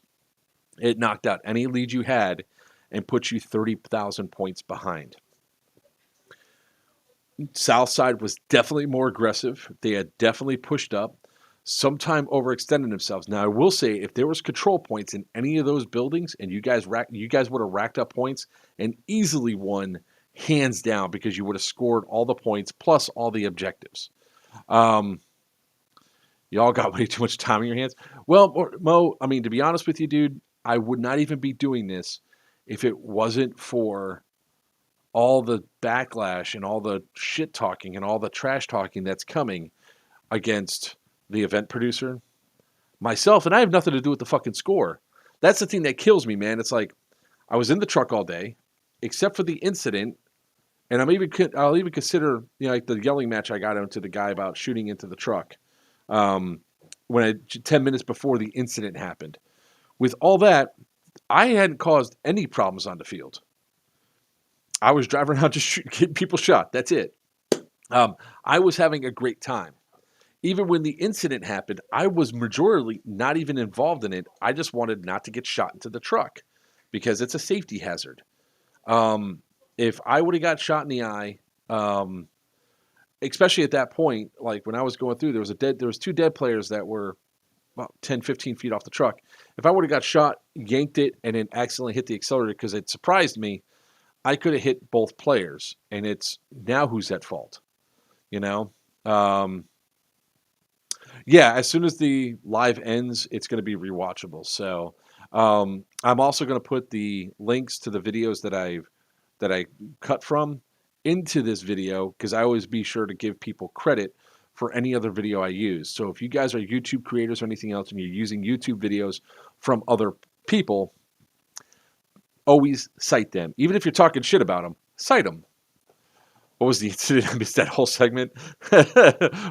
It knocked out any lead you had and put you 30,000 points behind. Southside was definitely more aggressive. They had definitely pushed up, sometime overextending themselves. Now, I will say, if there was control points in any of those buildings, and you guys would have racked up points and easily won hands down, because you would have scored all the points plus all the objectives. Y'all got way too much time on your hands. Well, Mo, I mean, to be honest with you, dude, I would not even be doing this if it wasn't for all the backlash and all the shit talking and all the trash talking that's coming against the event producer, myself, and I have nothing to do with the fucking score. That's the thing that kills me, man. It's like I was in the truck all day, except for the incident, and I'll even consider, you know, like the yelling match I got into the guy about shooting into the truck, when 10 minutes before the incident happened. With all that, I hadn't caused any problems on the field. I was driving around just getting people shot. That's it. I was having a great time. Even when the incident happened, I was majorly not even involved in it. I just wanted not to get shot into the truck because it's a safety hazard. If I would have got shot in the eye, especially at that point, like when I was going through, there was 2 dead players that were about 10, 15 feet off the truck. If I would have got shot, yanked it, and then accidentally hit the accelerator because it surprised me, I could have hit both players. And it's now who's at fault, you know? Yeah, as soon as the live ends, it's going to be rewatchable. So I'm also going to put the links to the videos that I cut from into this video, because I always be sure to give people credit for any other video I use. So if you guys are YouTube creators or anything else and you're using YouTube videos from other people, always cite them. Even if you're talking shit about them, cite them. What was the incident? I missed that whole segment.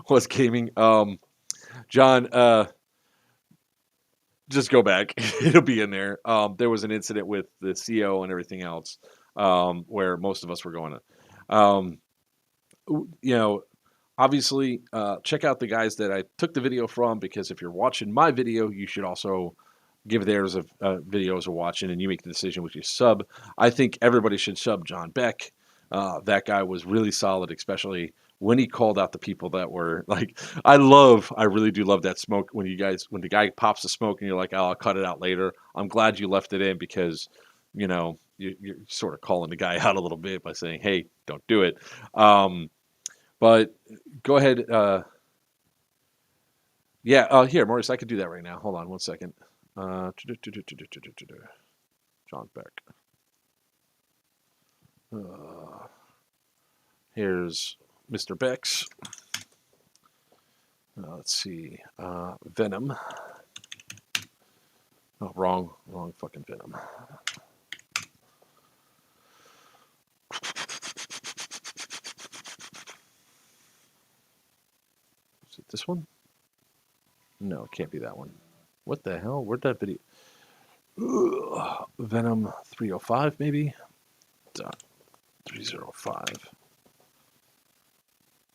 Was gaming. John, just go back. It'll be in there. There was an incident with the CO and everything else, where most of us were going to. You know, obviously, check out the guys that I took the video from, because if you're watching my video, you should also give theirs videos a watching, and you make the decision with your sub. I think everybody should sub John Beck. That guy was really solid, especially when he called out the people that were like, I really do love that smoke when the guy pops the smoke and you're like, oh, I'll cut it out later. I'm glad you left it in, because, you know, you're sort of calling the guy out a little bit by saying, hey, don't do it. But go ahead. Here, Maurice, I could do that right now. Hold on 1 second. John Beck. Here's Mr. Beck's. Let's see. Venom. Oh, wrong fucking Venom. Is it this one? No, it can't be that one. What the hell? Where'd that video? Venom 305, maybe? 305.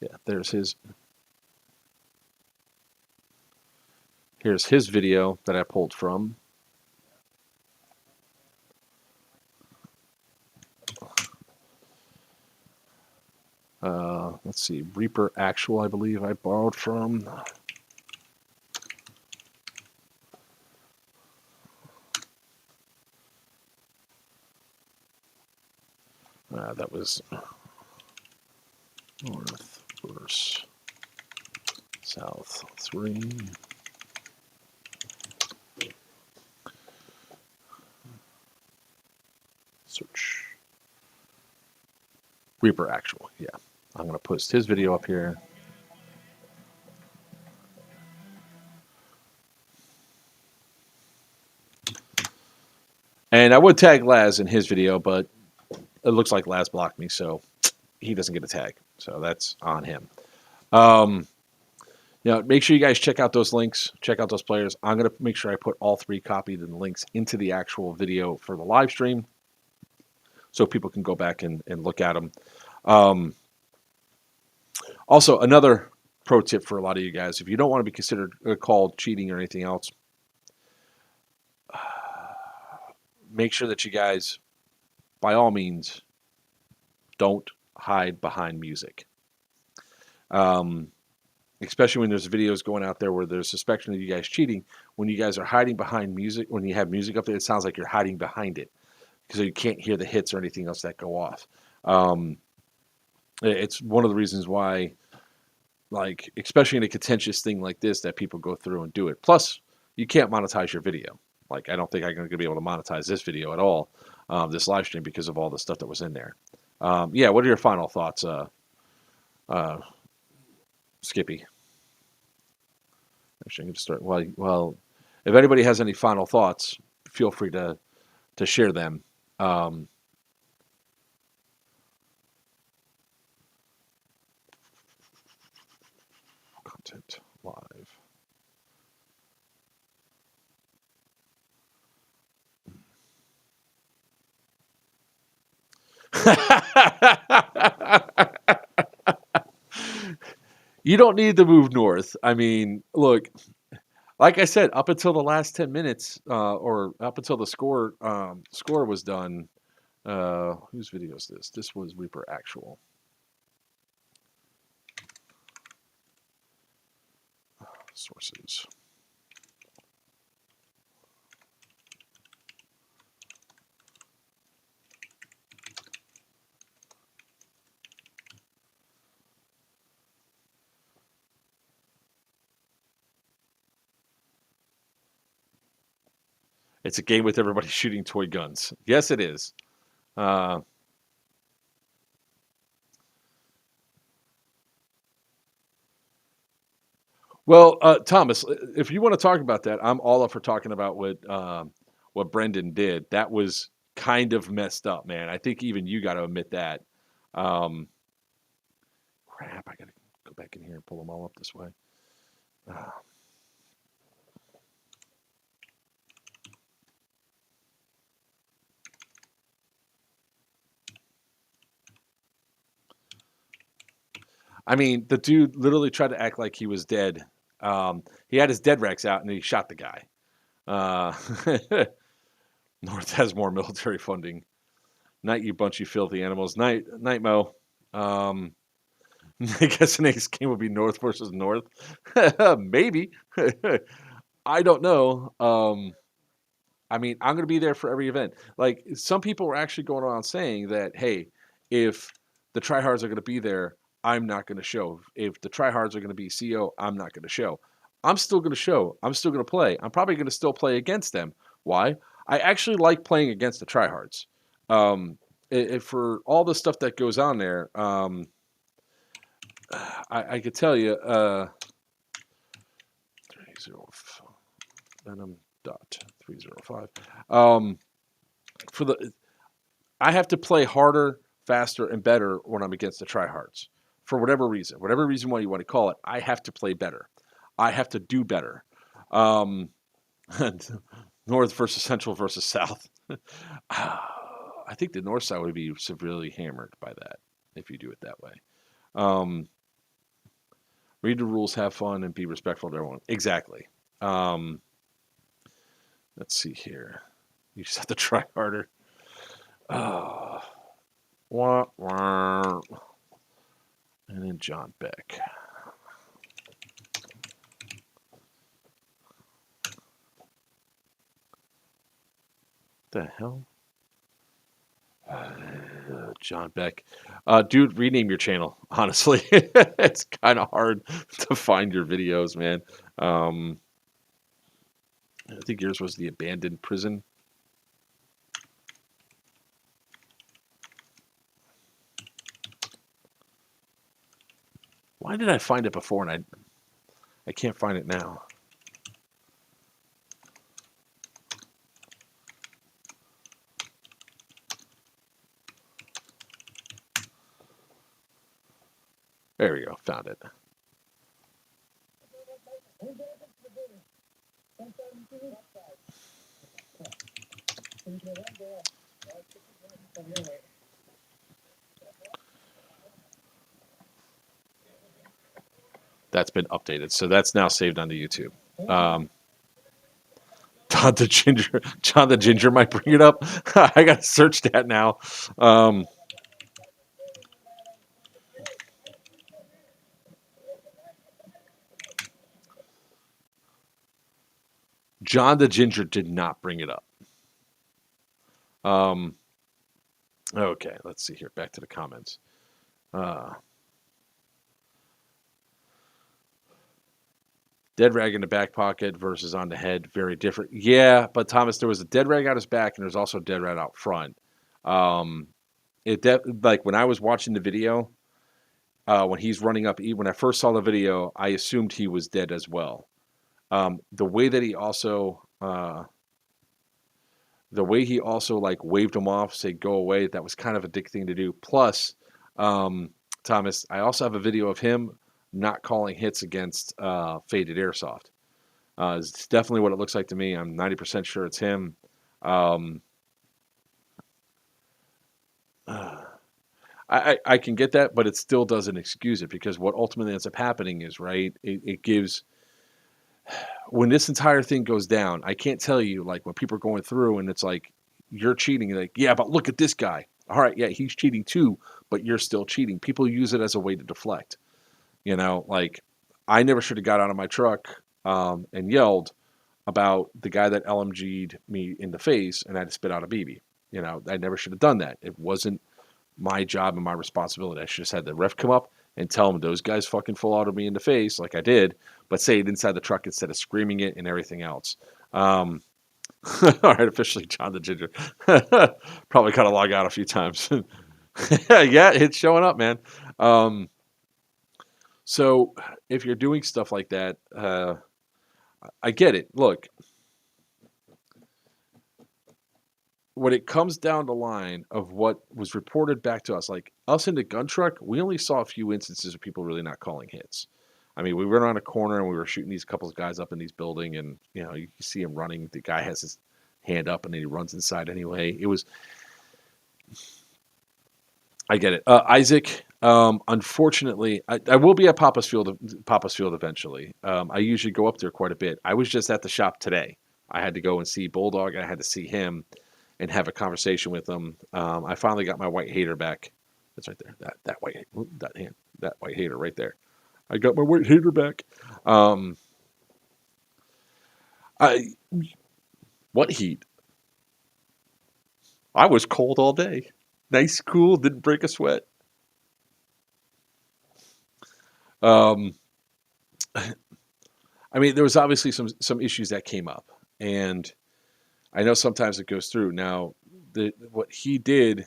Yeah, there's his. Here's his video that I pulled from. Let's see, Reaper Actual, I believe I borrowed from. That was North versus South 3. Search. Reaper Actual, yeah. I'm going to post his video up here. And I would tag Laz in his video, but it looks like Laz blocked me, so he doesn't get a tag. So that's on him. Make sure you guys check out those links, check out those players. I'm going to make sure I put all 3 copied and links into the actual video for the live stream, so people can go back and look at them. Also, another pro tip for a lot of you guys, if you don't want to be considered called cheating or anything else, make sure that you guys, by all means, don't hide behind music. Especially when there's videos going out there where there's suspicion of you guys cheating. When you guys are hiding behind music, when you have music up there, it sounds like you're hiding behind it, because you can't hear the hits or anything else that go off. It's one of the reasons why, like, especially in a contentious thing like this, that people go through and do it. Plus, you can't monetize your video. Like, I don't think I'm going to be able to monetize this video at all, this live stream, because of all the stuff that was in there. Yeah, what are your final thoughts, Skippy? Actually, I'm going to start. Well, if anybody has any final thoughts, feel free to share them. Content live. You don't need to move north. I mean, look, like I said, up until the last 10 minutes, or up until the score was done. Whose video is this? This was Reaper Actual. Sources. It's a game with everybody shooting toy guns. Yes, it is. Well, Thomas, if you want to talk about that, I'm all up for talking about what Brendan did. That was kind of messed up, man. I think even you got to admit that. Crap, I got to go back in here and pull them all up this way. I mean, the dude literally tried to act like he was dead. He had his dead Rex out and he shot the guy. North has more military funding. Night, you bunch of filthy animals. Night, Mo. I guess the next game would be North versus North. Maybe. I don't know. I mean, I'm going to be there for every event. Like, some people were actually going around saying that, hey, if the tryhards are going to be there, I'm not going to show. If the tryhards are going to be CO, I'm not going to show. I'm still going to show. I'm still going to play. I'm probably going to still play against them. Why? I actually like playing against the tryhards. For all the stuff that goes on there, I could tell you, 30 Venom.305. I have to play harder, faster, and better when I'm against the tryhards. For whatever reason why you want to call it, I have to play better. I have to do better. North versus Central versus South. I think the North side would be severely hammered by that if you do it that way. Read the rules, have fun, and be respectful to everyone. Exactly. Let's see here. You just have to try harder. Wah, wah. And then John Beck. The hell? John Beck. Dude, rename your channel, honestly. It's kind of hard to find your videos, man. I think yours was The Abandoned Prison. Why did I find it before and I can't find it now? There we go. Found it. That's been updated. So that's now saved onto YouTube. John the Ginger might bring it up. I got to search that now. John the Ginger did not bring it up. Okay, let's see here. Back to the comments. Dead rag in the back pocket versus on the head, very different. Yeah, but Thomas, there was a dead rag out his back, and there's also a dead rag out front. Like when I was watching the video, when he's running up, when I first saw the video, I assumed he was dead as well. The way he also like waved him off, said go away, that was kind of a dick thing to do. Plus, Thomas, I also have a video of him not calling hits against Faded Airsoft. It's definitely what it looks like to me. I'm 90% sure it's him. I can get that, but it still doesn't excuse it, because what ultimately ends up happening is, right, it gives, when this entire thing goes down, I can't tell you, like when people are going through and it's like, you're cheating, like, yeah, but look at this guy. All right, yeah, he's cheating too, but you're still cheating. People use it as a way to deflect. You know, like I never should have got out of my truck and yelled about the guy that LMG'd me in the face and I had to spit out a BB. You know, I never should have done that. It wasn't my job and my responsibility. I should have had the ref come up and tell him those guys fucking full out of me in the face like I did, but say it inside the truck instead of screaming it and everything else. All right, officially John the Ginger. Probably got to log out a few times. Yeah, it's showing up, man. So if you're doing stuff like that, I get it. Look, when it comes down the line of what was reported back to us, like us in the gun truck, we only saw a few instances of people really not calling hits. I mean, we were on a corner and we were shooting these couple of guys up in these building, and you know, you see him running. The guy has his hand up and then he runs inside anyway. It was, I get it. Isaac, unfortunately, I will be at Papa's Field eventually. I usually go up there quite a bit. I was just at the shop today. I had to go and see Bulldog. I had to see him and have a conversation with him. I finally got my white hater back. That's right there. That white hater right there. I got my white hater back. What heat? I was cold all day. Nice, cool, didn't break a sweat. I mean, there was obviously some issues that came up, and I know sometimes it goes through. Now, what he did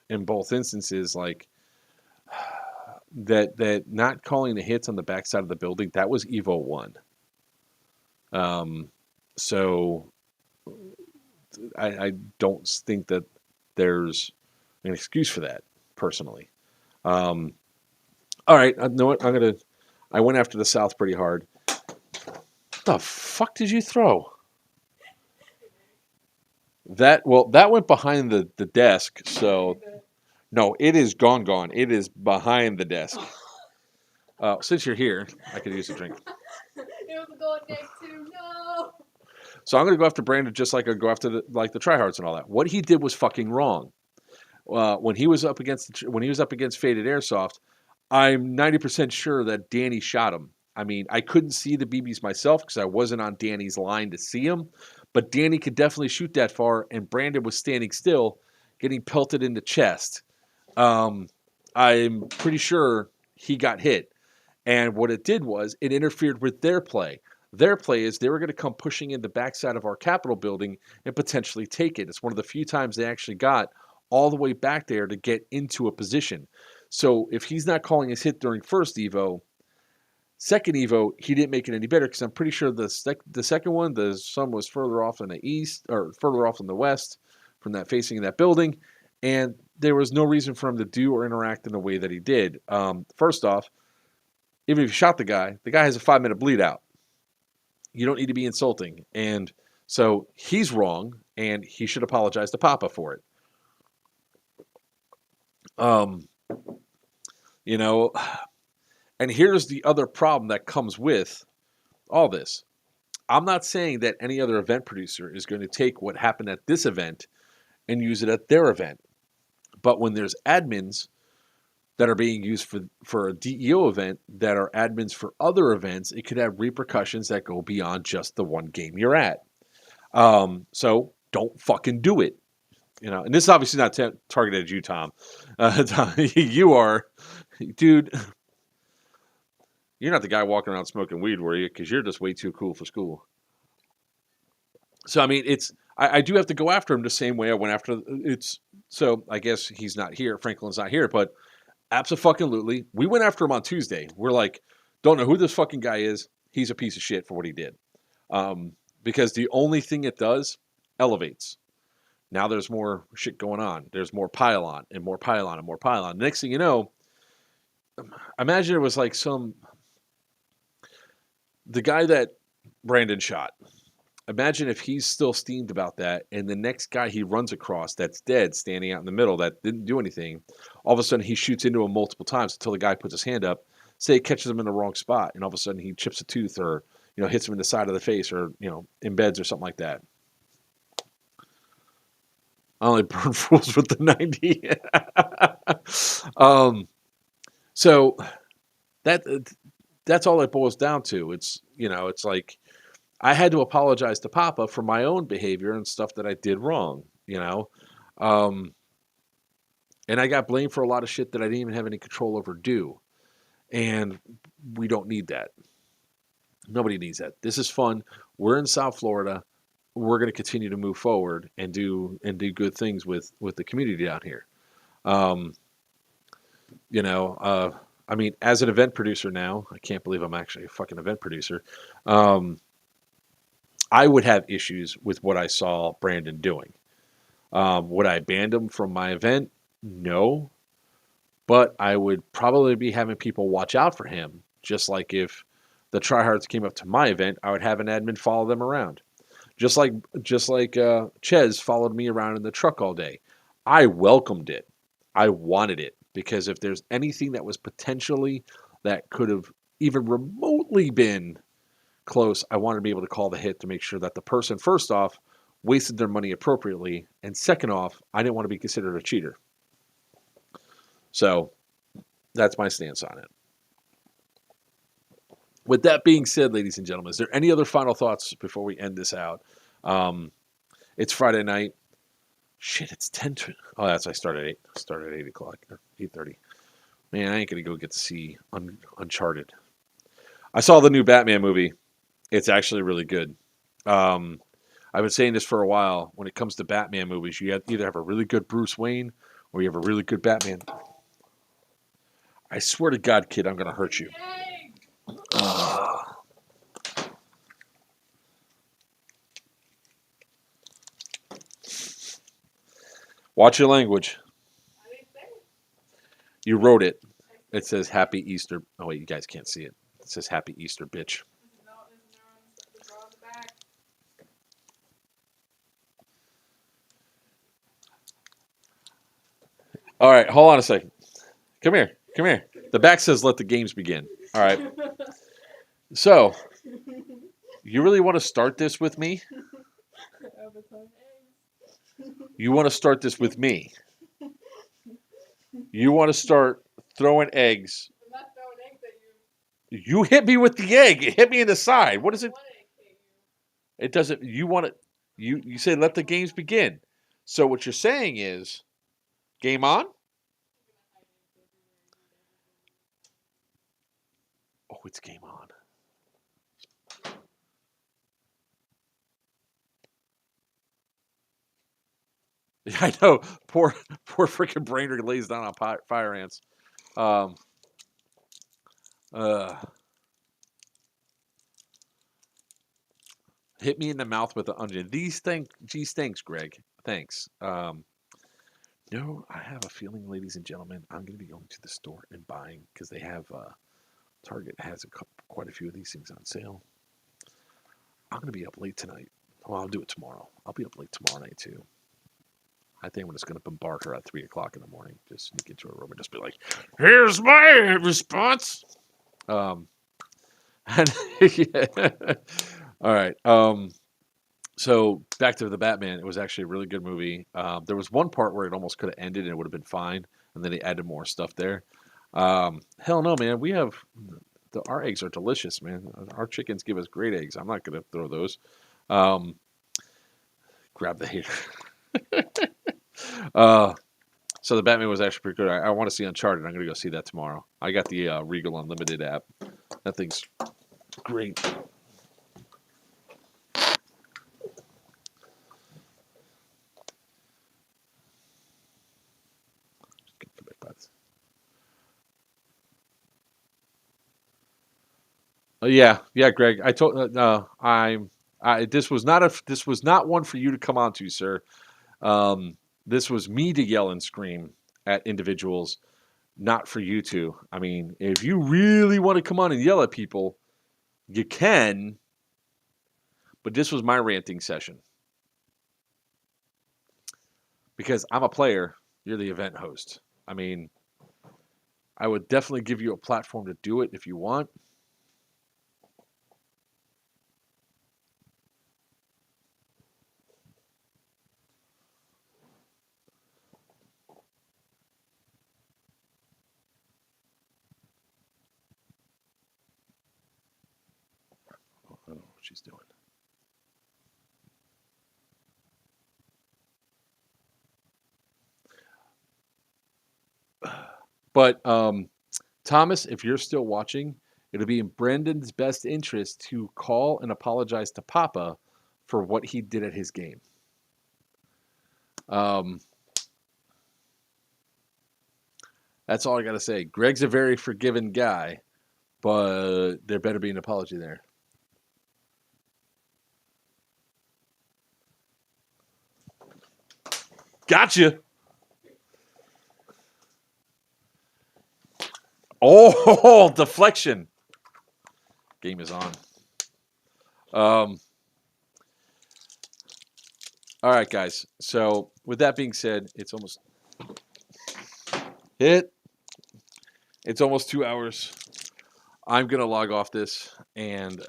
in both instances, like that not calling the hits on the backside of the building, that was Evo 1. So I don't think that there's an excuse for that, personally. All right, you know what? I went after the South pretty hard. What the fuck did you throw? That went behind the desk, so no, it is gone. It is behind the desk. Since you're here, I could use a drink. It was going next to no. So I'm gonna go after Brandon just like I go after the tryhards and all that. What he did was fucking wrong. When he was up against Faded Airsoft, I'm 90% sure that Danny shot him. I mean, I couldn't see the BBs myself because I wasn't on Danny's line to see him, but Danny could definitely shoot that far, and Brandon was standing still, getting pelted in the chest. I'm pretty sure he got hit, and what it did was it interfered with their play. Their play is they were going to come pushing in the backside of our Capitol building and potentially take it. It's one of the few times they actually got all the way back there to get into a position. So if he's not calling his hit during first Evo, second Evo, he didn't make it any better because I'm pretty sure the second one, the sun was further off in the east or further off in the west from that facing in that building, and there was no reason for him to do or interact in the way that he did. First off, even if you shot the guy has a 5-minute bleed out. You don't need to be insulting, and so he's wrong, and he should apologize to Papa for it. You know, and here's the other problem that comes with all this. I'm not saying that any other event producer is going to take what happened at this event and use it at their event. But when there's admins that are being used for a DEO event that are admins for other events, it could have repercussions that go beyond just the one game you're at. So don't fucking do it. and this is obviously not targeted at you, Tom. Tom, you are, dude. You're not the guy walking around smoking weed, were you? Because you're just way too cool for school. So I mean, I do have to go after him the same way I went after it's. So I guess he's not here. Franklin's not here, but absolutely, we went after him on Tuesday. We're like, don't know who this fucking guy is. He's a piece of shit for what he did. Because the only thing it does elevates. Now there's more shit going on. There's more pylon and more pylon and more pylon. Next thing you know, imagine it was like the guy that Brandon shot. Imagine if he's still steamed about that, and the next guy he runs across that's dead, standing out in the middle, that didn't do anything, all of a sudden he shoots into him multiple times until the guy puts his hand up, say it catches him in the wrong spot, and all of a sudden he chips a tooth or hits him in the side of the face or embeds or something like that. I only burn fools with the 90. So that's all it boils down to. It's it's like I had to apologize to Papa for my own behavior and stuff that I did wrong, and I got blamed for a lot of shit that I didn't even have any control over do. And we don't need that. Nobody needs that. This is fun. We're in South Florida. We're going to continue to move forward and do good things with the community down here. I mean, as an event producer now, I can't believe I'm actually a fucking event producer. I would have issues with what I saw Brandon doing. Would I ban him from my event? No. But I would probably be having people watch out for him. Just like if the tryhards came up to my event, I would have an admin follow them around. Just like Ches followed me around in the truck all day. I welcomed it. I wanted it. Because if there's anything that was potentially that could have even remotely been close, I wanted to be able to call the hit to make sure that the person, first off, wasted their money appropriately. And second off, I didn't want to be considered a cheater. So that's my stance on it. With that being said, ladies and gentlemen, is there any other final thoughts before we end this out? It's Friday night. Shit, it's 10. Oh, I started at 8. Started at 8 o'clock or 8:30. Man, I ain't gonna go get to see Uncharted. I saw the new Batman movie. It's actually really good. I've been saying this for a while. When it comes to Batman movies, you either have a really good Bruce Wayne or you have a really good Batman. I swear to God, kid, I'm gonna hurt you. Watch your language. You wrote it. It says Happy Easter. Oh, wait, you guys can't see it. It says Happy Easter, bitch. All right, hold on a second. Come here. The back says let the games begin. All right. So, you really want to start this with me? You want to start this with me? You want to start throwing eggs? I'm not throwing eggs at you. You hit me with the egg. It hit me in the side. What is it? It doesn't. You want it? You say let the games begin. So what you're saying is, game on? Oh, it's game on. I know. Poor freaking Brainerd lays down on fire ants. Hit me in the mouth with the onion. Geez, thanks, Greg. Thanks. No, I have a feeling, ladies and gentlemen, I'm going to be going to the store and buying because they have Target has quite a few of these things on sale. I'm going to be up late tonight. Well, I'll do it tomorrow. I'll be up late tomorrow night too. I think I'm just going to bombard her at 3 o'clock in the morning. Just sneak into her room and just be like, "Here's my response." And yeah. All right. So back to the Batman. It was actually a really good movie. There was one part where it almost could have ended and it would have been fine, and then they added more stuff there. Hell no, man. We have our eggs are delicious, man. Our chickens give us great eggs. I'm not going to throw those. Grab the hater. So the Batman was actually pretty good. I want to see Uncharted. I'm going to go see that tomorrow. I got the Regal Unlimited app. That thing's great. Yeah, Greg. I told this was not one for you to come on to, sir. This was me to yell and scream at individuals, not for you to. I mean, if you really want to come on and yell at people, you can. But this was my ranting session because I'm a player. You're the event host. I mean, I would definitely give you a platform to do it if you want. I don't know what she's doing. But Thomas, if you're still watching, it'll be in Brendan's best interest to call and apologize to Papa for what he did at his game. That's all I got to say. Greg's a very forgiving guy, but there better be an apology there. Gotcha. Oh, deflection. Game is on. All right, guys. So with that being said, it's almost hit. It's almost 2 hours. I'm gonna log off this and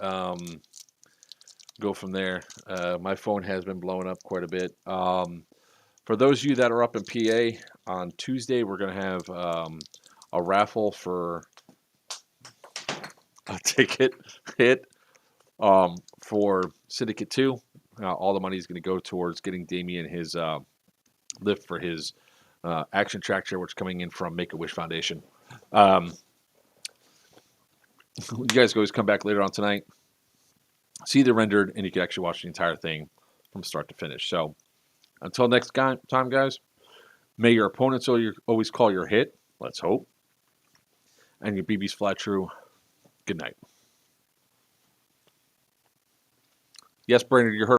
go from there. My phone has been blowing up quite a bit. For those of you that are up in PA, on Tuesday we're gonna have a raffle for a ticket hit for Syndicate 2. All the money is going to go towards getting Damien his lift for his action track chair, which is coming in from Make-A-Wish Foundation. You guys can always come back later on tonight, see the rendered, and you can actually watch the entire thing from start to finish. So until next time, guys, may your opponents always call your hit. Let's hope. And your BB's fly true. Good night. Yes, Brandon, you heard.